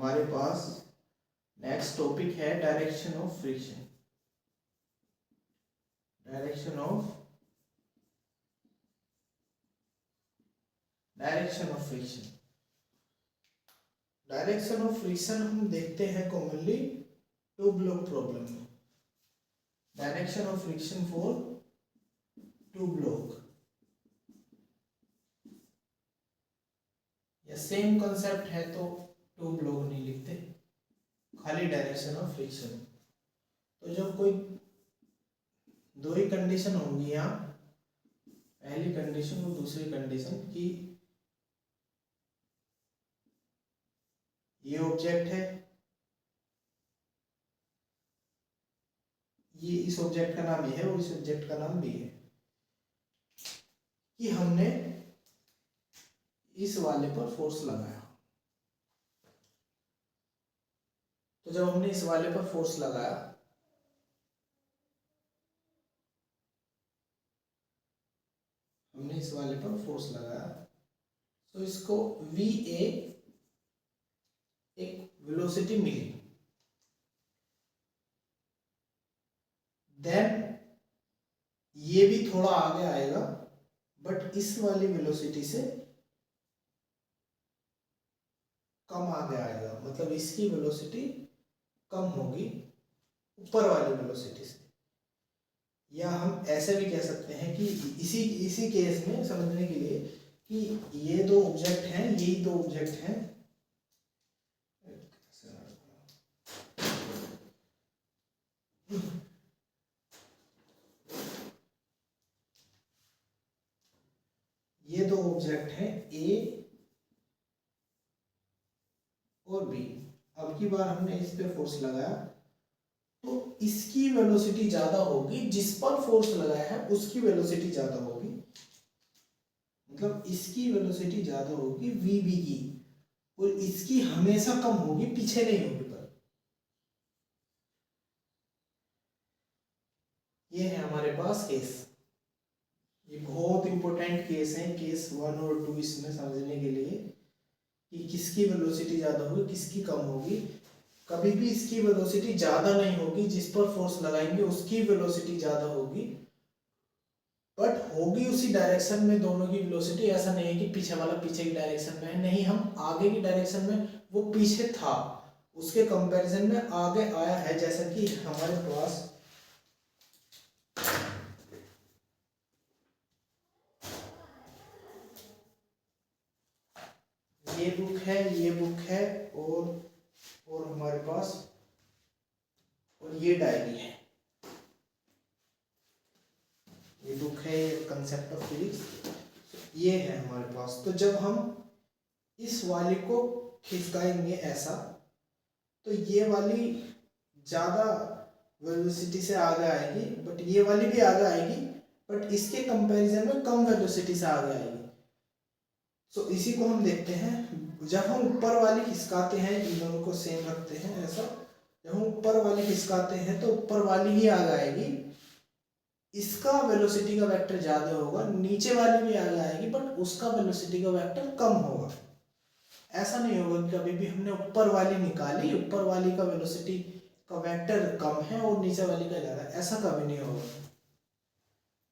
हमारे पास नेक्स्ट टॉपिक है direction of friction. Direction of friction. Direction of friction हम देखते हैं कॉमनली टू ब्लॉक प्रॉब्लम में। Direction of friction for two block, या सेम कंसेप्ट है तो टू ब्लॉक नहीं लिखते, खाली डायरेक्शन ऑफ फ्रिक्शन। तो जब कोई दो ही कंडीशन होंगी यहाँ, पहली कंडीशन और दूसरी कंडीशन की ये ऑब्जेक्ट है, ये इस ऑब्जेक्ट का नाम ये है और इस ऑब्जेक्ट का नाम भी है, कि हमने इस वाले पर फोर्स लगाया। तो जब हमने इस वाले पर फोर्स लगाया, हमने इस वाले पर फोर्स लगाया, तो इसको VA एक वेलोसिटी मिली। देन ये भी थोड़ा आगे आएगा, बट इस वाली वेलोसिटी से कम आगे आएगा, मतलब इसकी वेलोसिटी कम होगी ऊपर वाली वेलोसिटी से। या हम ऐसे भी कह सकते हैं कि इसी केस में समझने के लिए कि ये दो ऑब्जेक्ट हैं, यही दो ऑब्जेक्ट हैं, ये दो ऑब्जेक्ट हैं A और B। अब की बार हमने इस पे फोर्स लगाया तो इसकी वेलोसिटी ज्यादा होगी, जिस पर फोर्स लगाया है उसकी वेलोसिटी ज्यादा होगी, मतलब इसकी वेलोसिटी ज्यादा होगी VB की, और इसकी हमेशा कम होगी, पीछे नहीं होगी। पर ये है हमारे पास केस, ये बहुत इंपॉर्टेंट केस है, केस 1 और 2 इसमें समझने के लिए कि किसकी वेलोसिटी ज्यादा होगी किसकी कम होगी। कभी भी इसकी वेलोसिटी ज्यादा नहीं होगी, जिस पर फोर्स लगाएंगे उसकी वेलोसिटी ज्यादा होगी, बट होगी उसी डायरेक्शन में दोनों की वेलोसिटी। ऐसा नहीं है कि पीछे वाला पीछे की डायरेक्शन में है, नहीं, हम आगे की डायरेक्शन में, वो पीछे था उसके कंपैरिजन में आगे आया है। जैसा कि हमारे पास ये बुक है, ये बुक है, और हमारे पास और ये डायरी है, ये बुक है, ये कंसेप्ट ऑफ फिजिक्स, ये है हमारे पास। तो जब हम इस वाले को खिसकाएंगे ऐसा, तो ये वाली ज्यादा वेलोसिटी से आगे आएगी, बट ये वाली भी आगे आएगी, बट इसके कंपैरिजन में कम वेलोसिटी से आगे आएगी। सो इसी को हम देखते हैं। जब हम ऊपर वाली खिसकाते हैं, इन दोनों को सेम रखते हैं ऐसा, जब हम ऊपर वाली खिसकाते हैं तो ऊपर वाली ही आगे आएगी, इसका वेलोसिटी का वेक्टर ज्यादा होगा, नीचे वाली भी आगे आएगी बट उसका वेलोसिटी का वेक्टर कम होगा। ऐसा नहीं होगा कि कभी भी हमने ऊपर वाली निकाली, ऊपर वाली का वेलोसिटी का वेक्टर कम है और नीचे वाली का ज्यादा, ऐसा कभी नहीं होगा।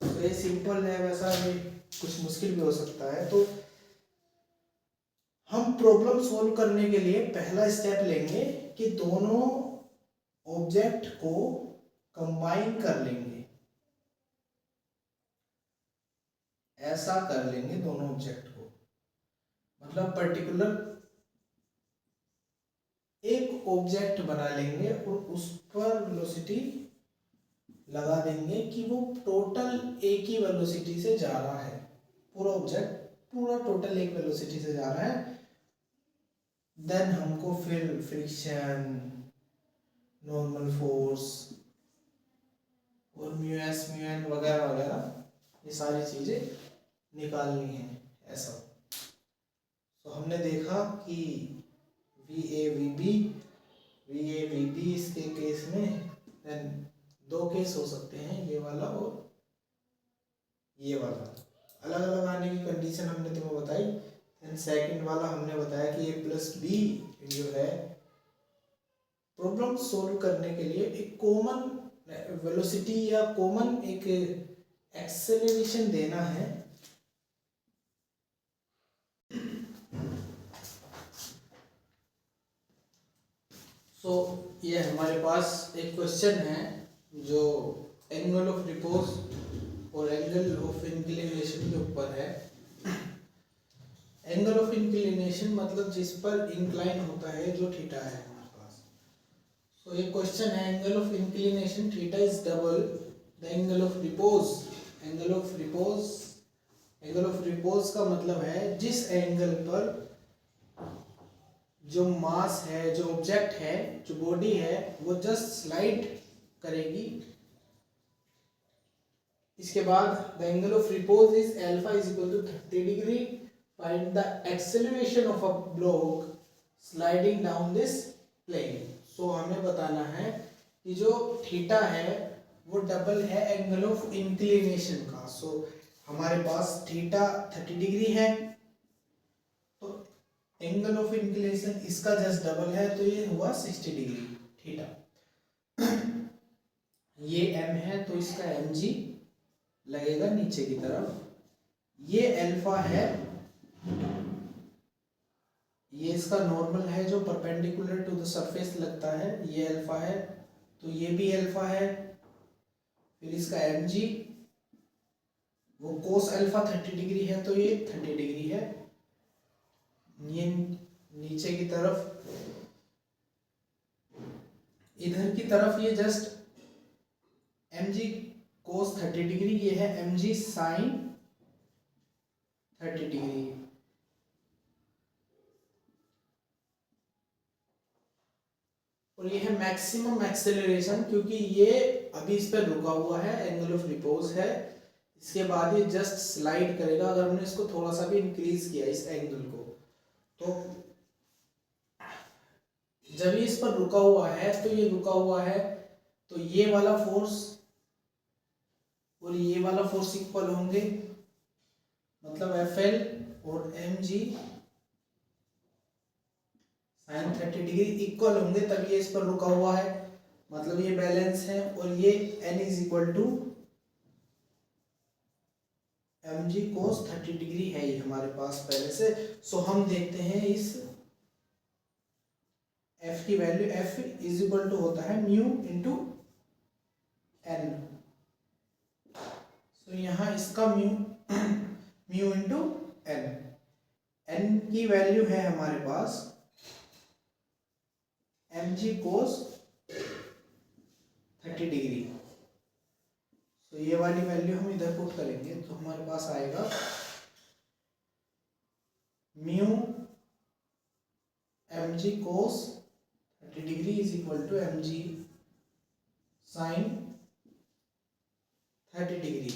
तो ये सिंपल है, वैसा भी कुछ मुश्किल भी हो सकता है। तो हम प्रॉब्लम सॉल्व करने के लिए पहला स्टेप लेंगे कि दोनों ऑब्जेक्ट को कंबाइन कर लेंगे, ऐसा कर लेंगे दोनों ऑब्जेक्ट को, मतलब पर्टिकुलर एक ऑब्जेक्ट बना लेंगे और उस पर वेलोसिटी लगा देंगे कि वो टोटल एक ही वेलोसिटी से जा रहा है, पूरा ऑब्जेक्ट पूरा टोटल एक वेलोसिटी से जा रहा है। देन हमको फिर फ्रिक्शन, नॉर्मल फोर्स और म्यू एस म्यू एन वगैरह वगैरह ये सारी चीजें निकालनी है ऐसा। तो हमने देखा कि वी ए वी बी इसके केस में देन दो केस हो सकते हैं, ये वाला और ये वाला। अलग अलग आने की कंडीशन हमने तुम्हें बताई। देन सेकंड वाला हमने बताया कि ए प्लस बी जो है प्रॉब्लम सोल्व करने के लिए एक कॉमन वेलोसिटी या कॉमन एक एक्सेलरेशन देना है। सो ये हमारे पास एक क्वेश्चन है जो एंगल ऑफ रिपोज और एंगल ऑफ इंक्लिनेशन के ऊपर है। एंगल ऑफ इंक्लिनेशन मतलब जिस पर इंक्लाइन होता है जो थीटा है हमारे पास। सो ये क्वेश्चन है angle of inclination theta is double the angle of repose. Angle of repose, angle of repose का मतलब है जिस एंगल पर जो मास है, जो ऑब्जेक्ट है, जो बॉडी है वो जस्ट स्लाइड करेगी। इसके बाद the angle of repose is alpha is equal to 30 degree. Find the acceleration of a block sliding down this plane. So हमें बताना है कि जो थीटा है वो डबल है एंगल ऑफ इंक्लिनेशन का। सो हमारे पास थीटा 30 डिग्री है तो एंगल ऑफ इंक्लिनेशन इसका जस्ट डबल है तो ये हुआ 60 डिग्री थीटा। ये m है तो इसका mg लगेगा नीचे की तरफ। ये अल्फा है, ये इसका नॉर्मल है जो परपेंडिकुलर टू द सरफेस लगता है, ये अल्फा है तो ये भी अल्फा है। फिर इसका mg वो कोस अल्फा 30 डिग्री है तो ये 30 डिग्री है। ये नीचे की तरफ, इधर की तरफ ये जस्ट mg कोस 30 डिग्री, ये है mg साइन 30 डिग्री। और ये है मैक्सिमम एक्सेलरेशन क्योंकि ये अभी इस पर रुका हुआ है, एंगल ऑफ रिपोज है। इसके बाद ये जस्ट स्लाइड करेगा। अगर हमने इसको थोड़ा सा भी इंक्रीज किया इस एंगल को तो जब ये इस पर रुका हुआ है तो ये रुका हुआ है तो ये वाला फोर्स और ये वाला फोर्स इक्वल होंगे, मतलब Fl और mg साइन 30 डिग्री इक्वल होंगे तब ये इस पर रुका हुआ है, मतलब ये बैलेंस है। और ये n is equal to mg cos 30 degree है ये हमारे पास पहले से। सो हम देखते हैं इस f की value, f is equal to होता है म्यू इंटू n। सो यहाँ इसका म्यू इंटू n की वैल्यू है हमारे पास mg कोस 30 डिग्री। तो ये वाली वैल्यू हम इधर पुट करेंगे तो हमारे पास आएगा mu mg cos 30 degree is equal to mg sine 30 degree.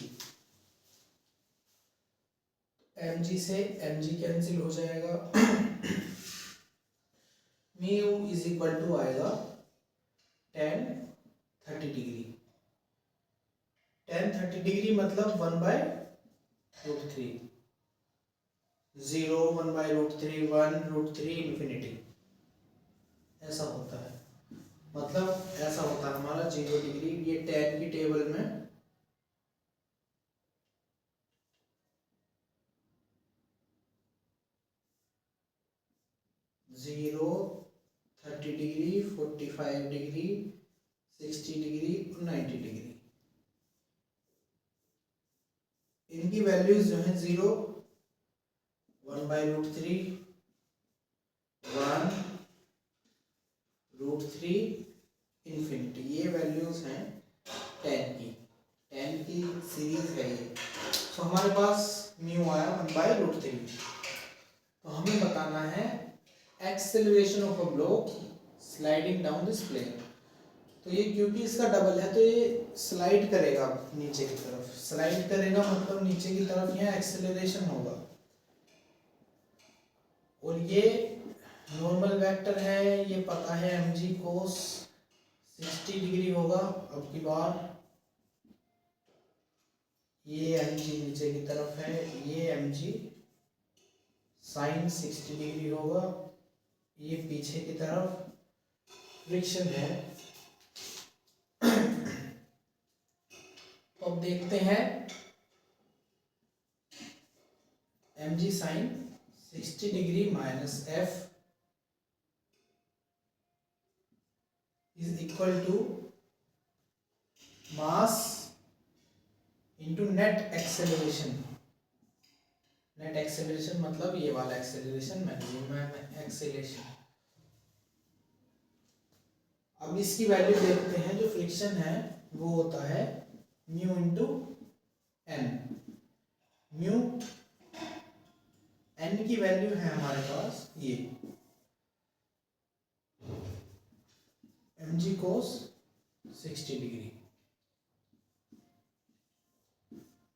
mg से mg कैंसिल हो जाएगा। म्यू इज इक्वल टू आएगा tan 30 डिग्री। tan 30 डिग्री मतलब 1/√3, 0 1/√3 1√3 इंफिनिटी ऐसा होता है। मतलब ऐसा होता है हमारा 0 डिग्री। ये tan की टेबल में जीरो 30 डिग्री 45 डिग्री 60 डिग्री और 90 डिग्री, इनकी वैल्यूज जो है 0 1/√3 1√3 इंफिनिटी, ये वैल्यूज हैं tan की सीरीज है ये। तो हमारे पास म्यू आया 1/√3। तो हमें बताना है acceleration of a block sliding down this plane. तो ये क्योंकि इसका डबल है तो ये स्लाइड करेगा नीचे की तरफ। स्लाइड करेगा मतलब नीचे की तरफ यहाँ एक्सेलरेशन होगा। और ये नॉर्मल वेक्टर है, ये पता है mg कोस 60 डिग्री होगा। अब की बार ये mg नीचे की तरफ है, ये mg साइन 60 डिग्री होगा, ये पीछे की तरफ फ्रिक्शन है। तो अब देखते हैं mg sine 60 degree minus f is equal to mass into net acceleration. Net acceleration मतलब ये वाला एक्सेलरेशन, मैक्सिमम एक्सेलरेशन। अब इसकी वैल्यू देखते हैं। जो फ्रिक्शन है वो होता है mu into N. Mu n की वैल्यू है हमारे पास ये mg cos 60 डिग्री।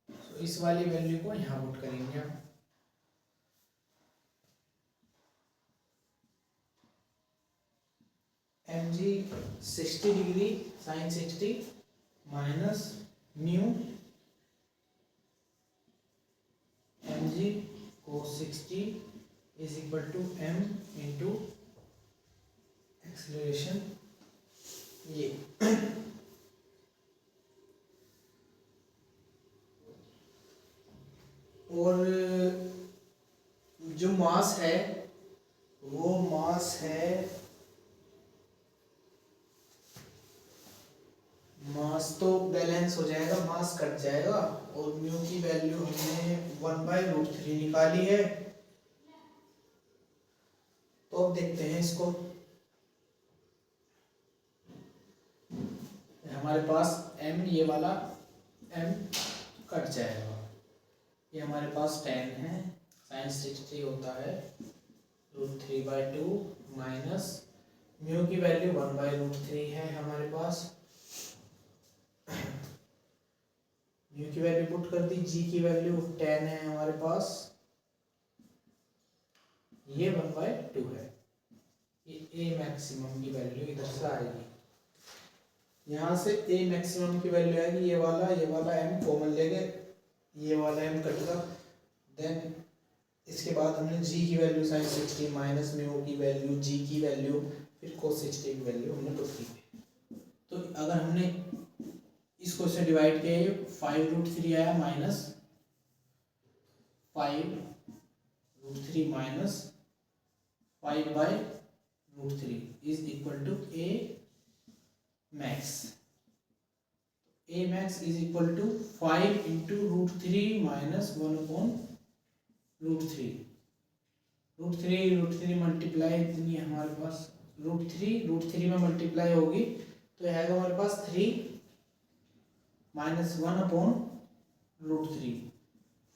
तो इस वाली वैल्यू को यहाँ पुट करेंगे हम। mg 60 degree sine 60 minus mu mg cos 60 is equal to m into acceleration ये। और जो मास है वो मास है, मास तो बैलेंस हो जाएगा, मास कट जाएगा। और म्यू की वैल्यू हमने 1/√3 निकाली है। तो अब देखते हैं इसको। हमारे पास m, ये वाला m कट जाएगा। ये हमारे पास tan है, साइन 60 होता है √3/2 माइनस म्यू की वैल्यू 1/√3 है हमारे पास। म्यू की वैल्यू पुट कर दी, जी की वैल्यू 10 है हमारे पास, ये 1/2 है। ये ए मैक्सिमम की वैल्यू इधर से आएगी, यहाँ से ए मैक्सिमम की वैल्यू आएगी। ये वाला एम कॉमन लेंगे, ये वाला एम कटेगा। देन इसके बाद हमने जी की वैल्यू साइन 60 माइनस म्यू की वैल्यू, जी की वैल्यू, फिर cos 60 की वैल्यू हमने पुट की। तो अगर हमने इसको इससे डिवाइड किया, ये 5√3 आया minus 5√3 minus 5/√3 is equal to a max. A max is equal to 5 into √3 minus 1/√3। √3 multiply इतनी है हमारे पास, √3 में मल्टीप्लाई होगी तो यह आएगा हमारे पास 3 माइनस 1/√3।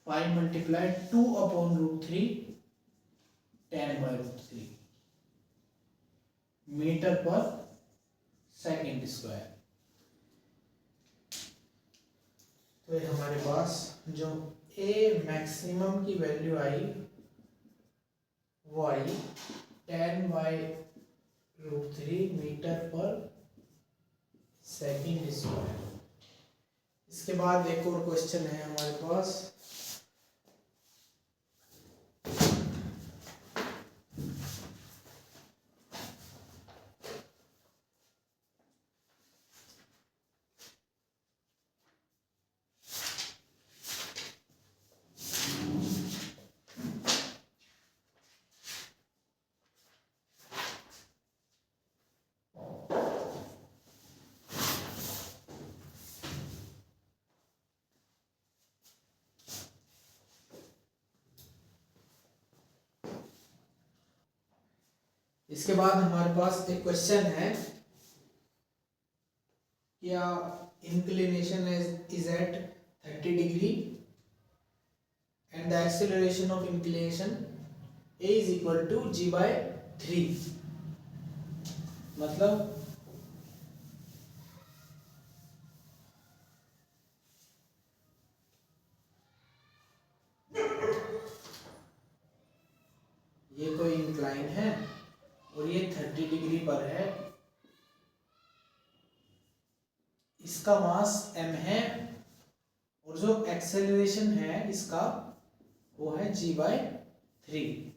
5 मल्टीप्लाई 2/√3 10/√3 मीटर पर सेकेंड स्क्वायर। तो ये हमारे पास जो ए मैक्सिमम की वैल्यू आई वो आई 10/√3 मीटर पर सेकेंड स्क्वायर। इसके बाद एक और क्वेश्चन है हमारे पास। इसके बाद हमारे पास एक क्वेश्चन है, क्या inclination is at 30 degree and the acceleration of inclination a is equal to g/3। मतलब ये कोई इंक्लाइन है और ये 30 डिग्री पर है, इसका मास m है और जो एक्सेलरेशन है इसका वो है g/3।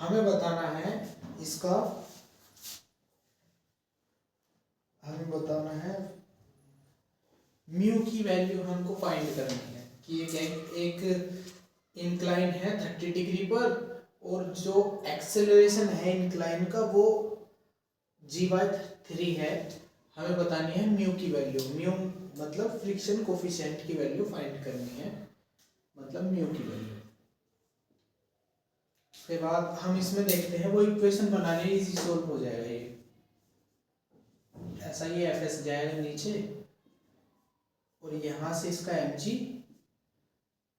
हमें बताना है इसका, हमें बताना है म्यू की वैल्यू हमको फाइंड करनी है कि एक इंक्लाइन है 30 डिग्री पर और जो एक्सेलरेशन है इंक्लाइन का वो g/3 है। हमें बतानी है म्यू की वैल्यू, म्यू मतलब फ्रिक्शन कोफिशिएंट की वैल्यू फाइंड करनी है, मतलब म्यू की वैल्यू। उसके बाद हम इसमें देखते हैं वो इक्वेशन बनाने इजी सॉल्व हो जाएगा। ये ऐसा ये एफ एस जाएगा नीचे और यहाँ से इसका एम जी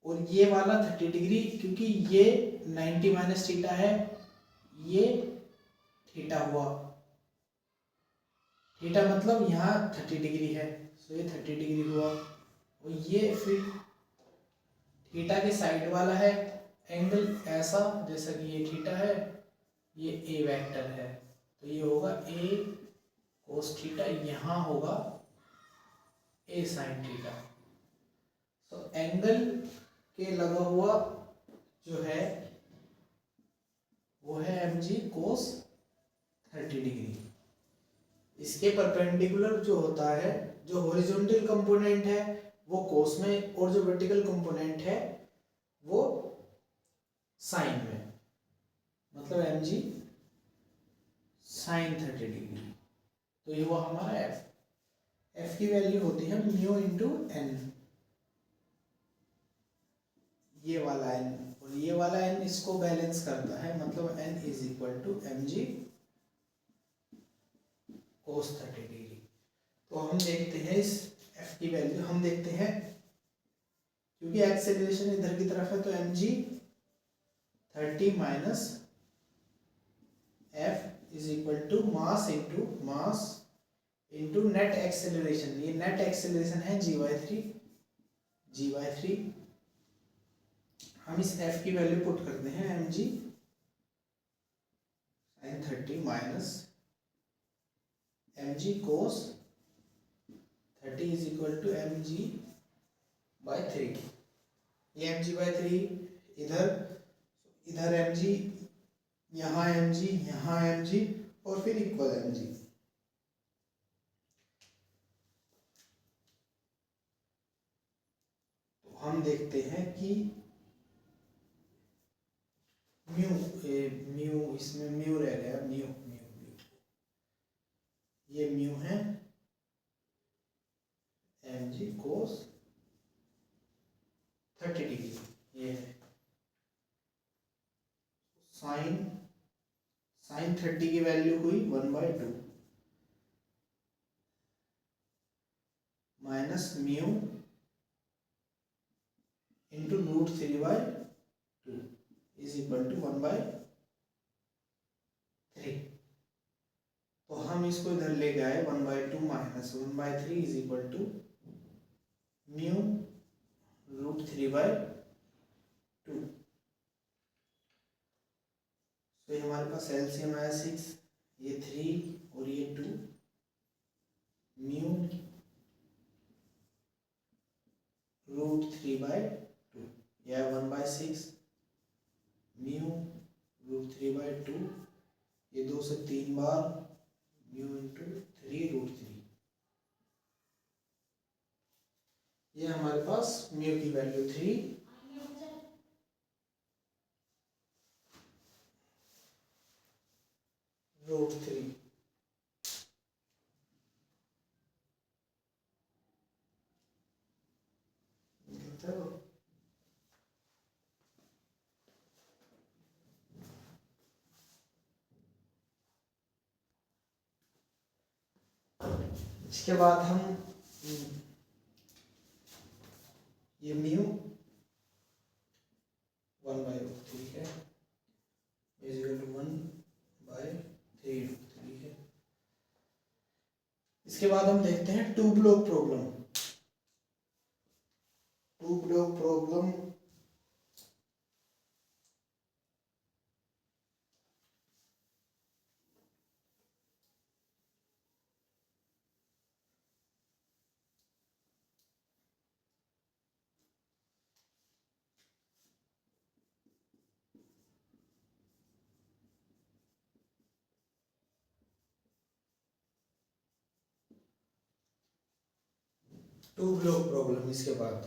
और ये वाला 30 डिग्री, क्योंकि ये 90 माइनस थीटा है, ये थीटा हुआ, थीटा मतलब यहाँ 30 डिग्री है, तो ये 30 डिग्री हुआ और ये फिर थीटा के साइड वाला है एंगल ऐसा, जैसा कि ये थीटा है, ये ए वेक्टर है, तो ये होगा ए कोस थीटा, यहाँ होगा ए साइन थीटा। तो एंगल के लगा हुआ जो है वो है एम जी कोस 30 डिग्री। इसके परपेंडिकुलर जो होता है, जो हॉरिजॉन्टल कंपोनेंट है वो कोस में और जो वर्टिकल कंपोनेंट है वो साइन में, मतलब एम जी साइन 30 डिग्री। तो ये वो हमारा एफ, एफ की वैल्यू होती है म्यू इंटू एन, ये वाला एन और ये वाला एन इसको बैलेंस करता है, मतलब n is equal to m g cos 30 degree. तो हम देखते हैं इस एफ की वैल्यू, हम देखते हैं क्योंकि एक्सेलरेशन इधर की तरफ है तो m g 30 minus f is equal to mass into net acceleration. ये नेट एक्सेलरेशन है g/3। हम इस एफ की वैल्यू पुट करते हैं m g sine 30 minus m g cos 30 is equal to m g by 3। ये एम जी बाई 3 इधर M G, यहाँ एम जी, यहाँ एम जी और फिर इक्वल एम जी। तो हम देखते हैं कि म्यू इसमें म्यू रह गया, म्यू म्यू म्यू ये म्यू है एम जी कोस 30 डिग्री, ये है साइन 30 की वैल्यू हुई 1/2 minus mu into √3/2 is equal to 1/3। तो हम इसको इधर ले गए 1/2 minus 1/3 is equal to mu √3/2। तो हमारे पास एलसीएम आया 6, ये 3 और ये 2, म्यू √3/2, यह 1/6 म्यू √3/2, ये 2 से 3 बार म्यू इंटू 3√3। ये हमारे पास म्यू की वैल्यू 3 √3। इसके बाद हम ये म्यू 1/3 है इज इक्वल टू 1/3 है। इसके बाद हम देखते हैं two block problem. Two block problem. इसके बाद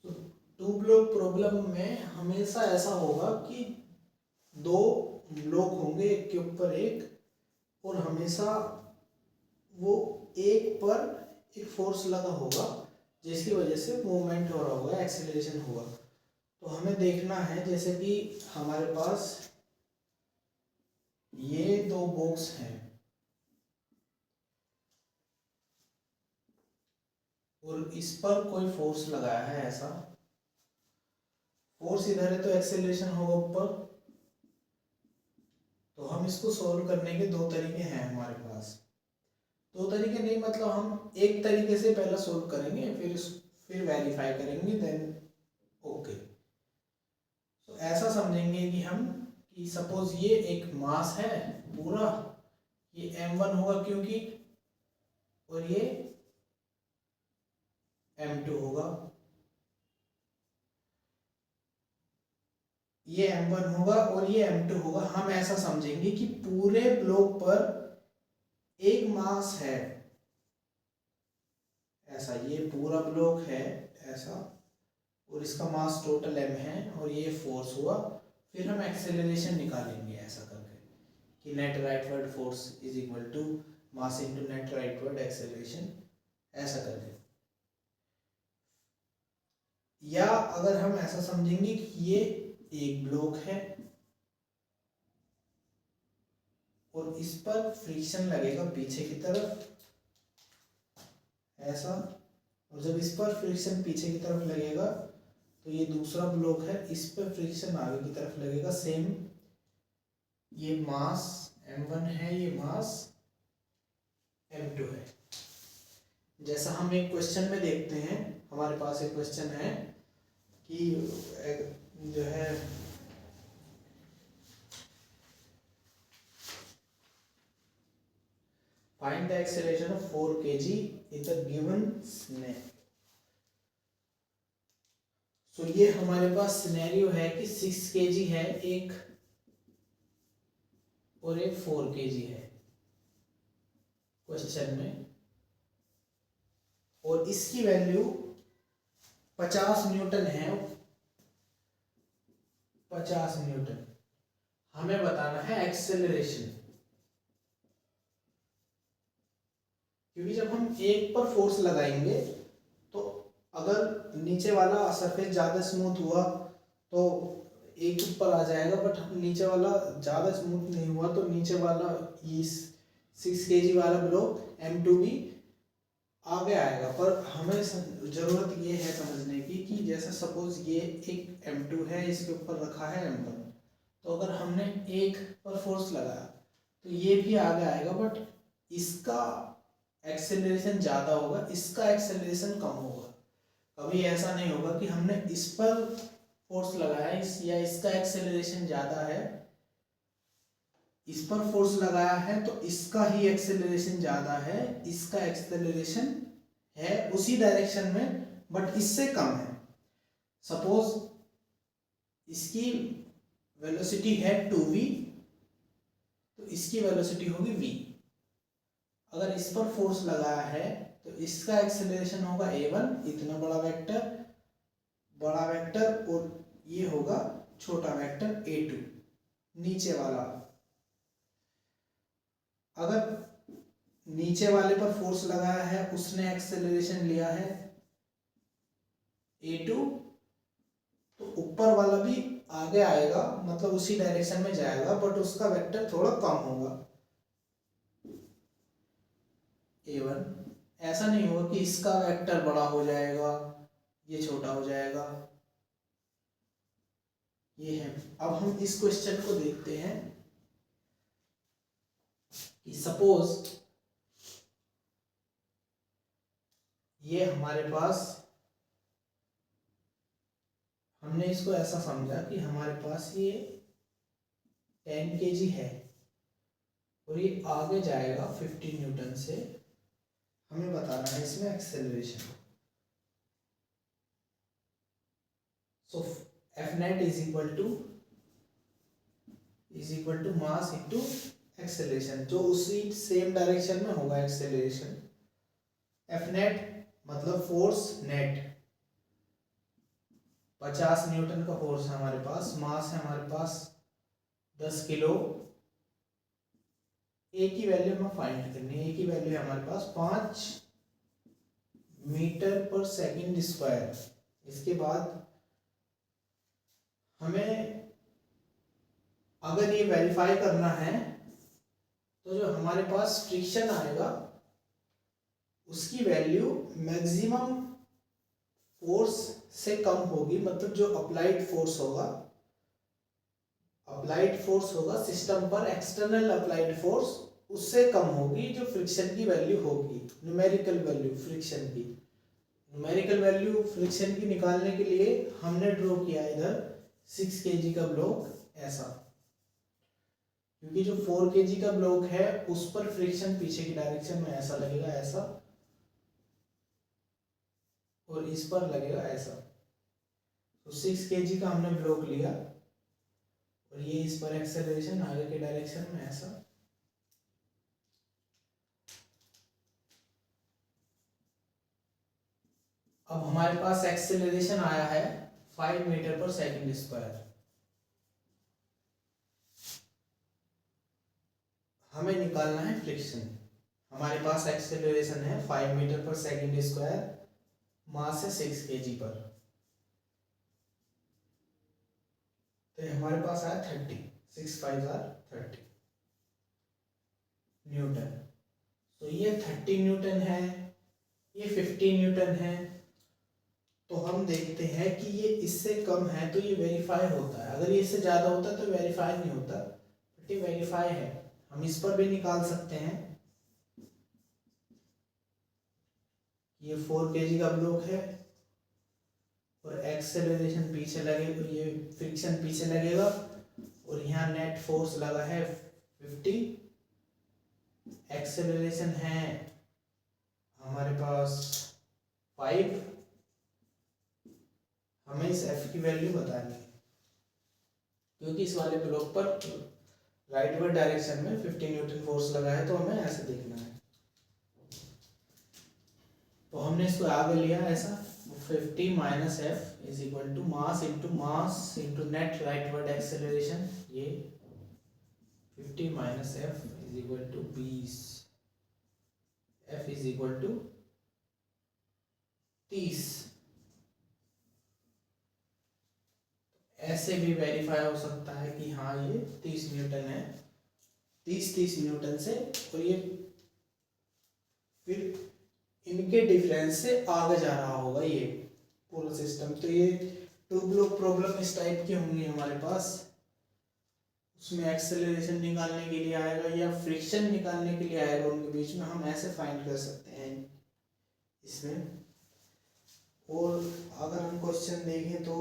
तो टू ब्लॉक प्रॉब्लम में हमेशा ऐसा होगा कि दो ब्लॉक होंगे एक के ऊपर एक, और हमेशा वो एक पर एक फोर्स लगा होगा जिसकी वजह से मूवमेंट हो रहा होगा, एक्सेलरेशन होगा। तो हमें देखना है जैसे कि हमारे पास ये दो बॉक्स हैं और इस पर कोई फोर्स लगाया है, ऐसा फोर्स इधर है तो एक्सेलरेशन होगा ऊपर। तो हम इसको सॉल्व करने के दो तरीके हैं हमारे पास। दो तरीके नहीं, मतलब हम एक तरीके से पहले सॉल्व करेंगे, फिर वेरीफाई करेंगे, देन ओके। तो ऐसा समझेंगे कि हम कि सपोज ये एक मास है पूरा, ये m1 होगा क्योंकि, और ये m2 होगा, ये m1 होगा और ये m2 होगा। हम ऐसा समझेंगे कि पूरे ब्लॉक पर एक मास है, ऐसा ये पूरा ब्लॉक है ऐसा, और इसका मास टोटल m है और ये फोर्स हुआ। फिर हम एक्सेलरेशन निकालेंगे ऐसा करके कि net rightward force is equal to mass into net rightward acceleration, ऐसा करके। या अगर हम ऐसा समझेंगे कि ये एक ब्लॉक है और इस पर फ्रिक्शन लगेगा पीछे की तरफ ऐसा, और जब इस पर फ्रिक्शन पीछे की तरफ लगेगा तो ये दूसरा ब्लॉक है, इस पर फ्रिक्शन आगे की तरफ लगेगा सेम। ये मास m1 है, ये मास m2 है। जैसा हम एक क्वेश्चन में देखते हैं, हमारे पास एक क्वेश्चन है कि जो है find the acceleration of 4 kg in the given snare। तो ये हमारे पास सिनेरियो है कि 6 kg है एक और एक 4 kg है क्वेश्चन में, और इसकी वैल्यू 50 न्यूटन है, 50 न्यूटन। हमें बताना है एक्सेलरेशन, क्योंकि जब हम एक पर फोर्स लगाएंगे तो अगर नीचे वाला सरफेस ज़्यादा स्मूथ हुआ तो एक ऊपर आ जाएगा, बट नीचे वाला ज़्यादा स्मूथ नहीं हुआ तो नीचे वाला ये 6 kg वाला ब्लॉक m2 भी आगे आएगा। पर हमें ज़रूरत ये है समझने की कि जैसा सपोज ये एक m2 है, इसके ऊपर रखा है m1, तो अगर हमने एक पर फोर्स लगाया तो ये भी आगे आएगा, बट इसका एक्सेलरेशन ज़्यादा होगा, इसका एक्सेलरेशन कम होगा। कभी ऐसा नहीं होगा कि हमने इस पर फोर्स लगाया या इसका एक्सेलरेशन ज़्यादा है, इस पर फोर्स लगाया है तो इसका ही एक्सेलरेशन ज़्यादा है, इसका एक्सेलरेशन है उसी डायरेक्शन में बट इससे कम है। सपोज इसकी वेलोसिटी है 2v, तो इसकी वेलोसिटी होगी v। अगर इस पर फोर्स लगाया है तो इसका एक्सेलरेशन होगा a1, इतना बड़ा वेक्टर, और ये होगा छोटा वेक्टर a2 नीचे वाला। अगर नीचे वाले पर फोर्स लगाया है, उसने एक्सेलरेशन लिया है a2, तो ऊपर वाला भी आगे आएगा, मतलब उसी डायरेक्शन में जाएगा, बट उसका वेक्टर थोड़ा कम होगा a1। ऐसा नहीं होगा कि इसका वेक्टर बड़ा हो जाएगा ये छोटा हो जाएगा, ये है। अब हम इस क्वेश्चन को देखते हैं कि सपोज ये हमारे पास, हमने इसको ऐसा समझा कि हमारे पास ये 10 kg है और ये आगे जाएगा 50 न्यूटन से। हमें बताना है इसमें acceleration. So F net is equal to mass into acceleration, जो उसी सेम डायरेक्शन में होगा एक्सेलरेशन। F net मतलब फोर्स नेट 50 न्यूटन का फोर्स है हमारे पास, मास है हमारे पास 10 किलो। ए की वैल्यू हमें फाइंड करनी है। ए की वैल्यू है हमारे पास 5 मीटर पर सेकंड स्क्वायर। इसके बाद हमें अगर ये वेरीफाई करना है तो जो हमारे पास फ्रिक्शन आएगा उसकी वैल्यू मैक्सिमम फोर्स से कम होगी, मतलब जो अप्लाइड फोर्स होगा सिस्टम पर, एक्सटर्नल अप्लाइड फोर्स उससे कम होगी जो फ्रिक्शन की वैल्यू होगी। न्यूमेरिकल वैल्यू फ्रिक्शन की निकालने के लिए हमने ड्रॉ किया इधर 6 kg का ब्लॉक ऐसा, क्योंकि जो 4 kg का ब्लॉक है उस पर फ्रिक्शन पीछे की डायरेक्शन में ऐसा लगेगा, ऐसा, और इस पर लगेगा ऐसा। तो 6 kg का हमने ब्लॉक लिया और ये इस पर एक्सेलरेशन आगे के डायरेक्शन में ऐसा। अब हमारे पास एक्सेलरेशन आया है 5 मीटर पर सेकंड स्क्वायर। हमें निकालना है फ्रिक्शन। हमारे पास एक्सेलरेशन है 5 मीटर पर सेकंड स्क्वायर, मास है 6 kg पर, तो हमारे पास आया 30, 6 5 30 न्यूटन। तो ये 30 न्यूटन है, ये 50 न्यूटन है। तो हम देखते हैं कि ये इससे कम है तो ये वेरीफाई होता है, अगर ये इससे ज़्यादा होता तो वेरीफाई नहीं होता, बट ये वेरीफाई है। हम इस पर भी निकाल सकते हैं। ये 4 kg का ब्लॉक है और एक्सेलरेशन पीछे लगेगा, ये फ्रिक्शन पीछे लगेगा और यहाँ नेट फोर्स लगा है 50, एक्सेलरेशन है हमारे पास 5। हमें इस एफ की वैल्यू बतानी है क्योंकि इस वाले ब्लॉक पर राइटवर्ड डायरेक्शन में 50 न्यूटन फोर्स लगा है, तो हमें ऐसे देखना है। तो हमने इसको आगे लिया ऐसा, 50 minus f is equal to mass into net rightward acceleration. ये 50 minus f is equal to 20, f is equal to 30। ऐसे भी वेरीफाई हो सकता है कि हाँ ये 30 न्यूटन है, 30 न्यूटन से, और ये फिर इनके डिफरेंस से आगे जा रहा होगा ये पूरा सिस्टम। तो ये टू ब्लॉक प्रॉब्लम इस टाइप की होंगी हमारे पास। उसमें एक्सेलरेशन निकालने के लिए आएगा या फ्रिक्शन निकालने के लिए आएगा, उनके बीच में हम ऐसे फाइंड कर सकते हैं इसमें। और अगर हम क्वेश्चन देखें तो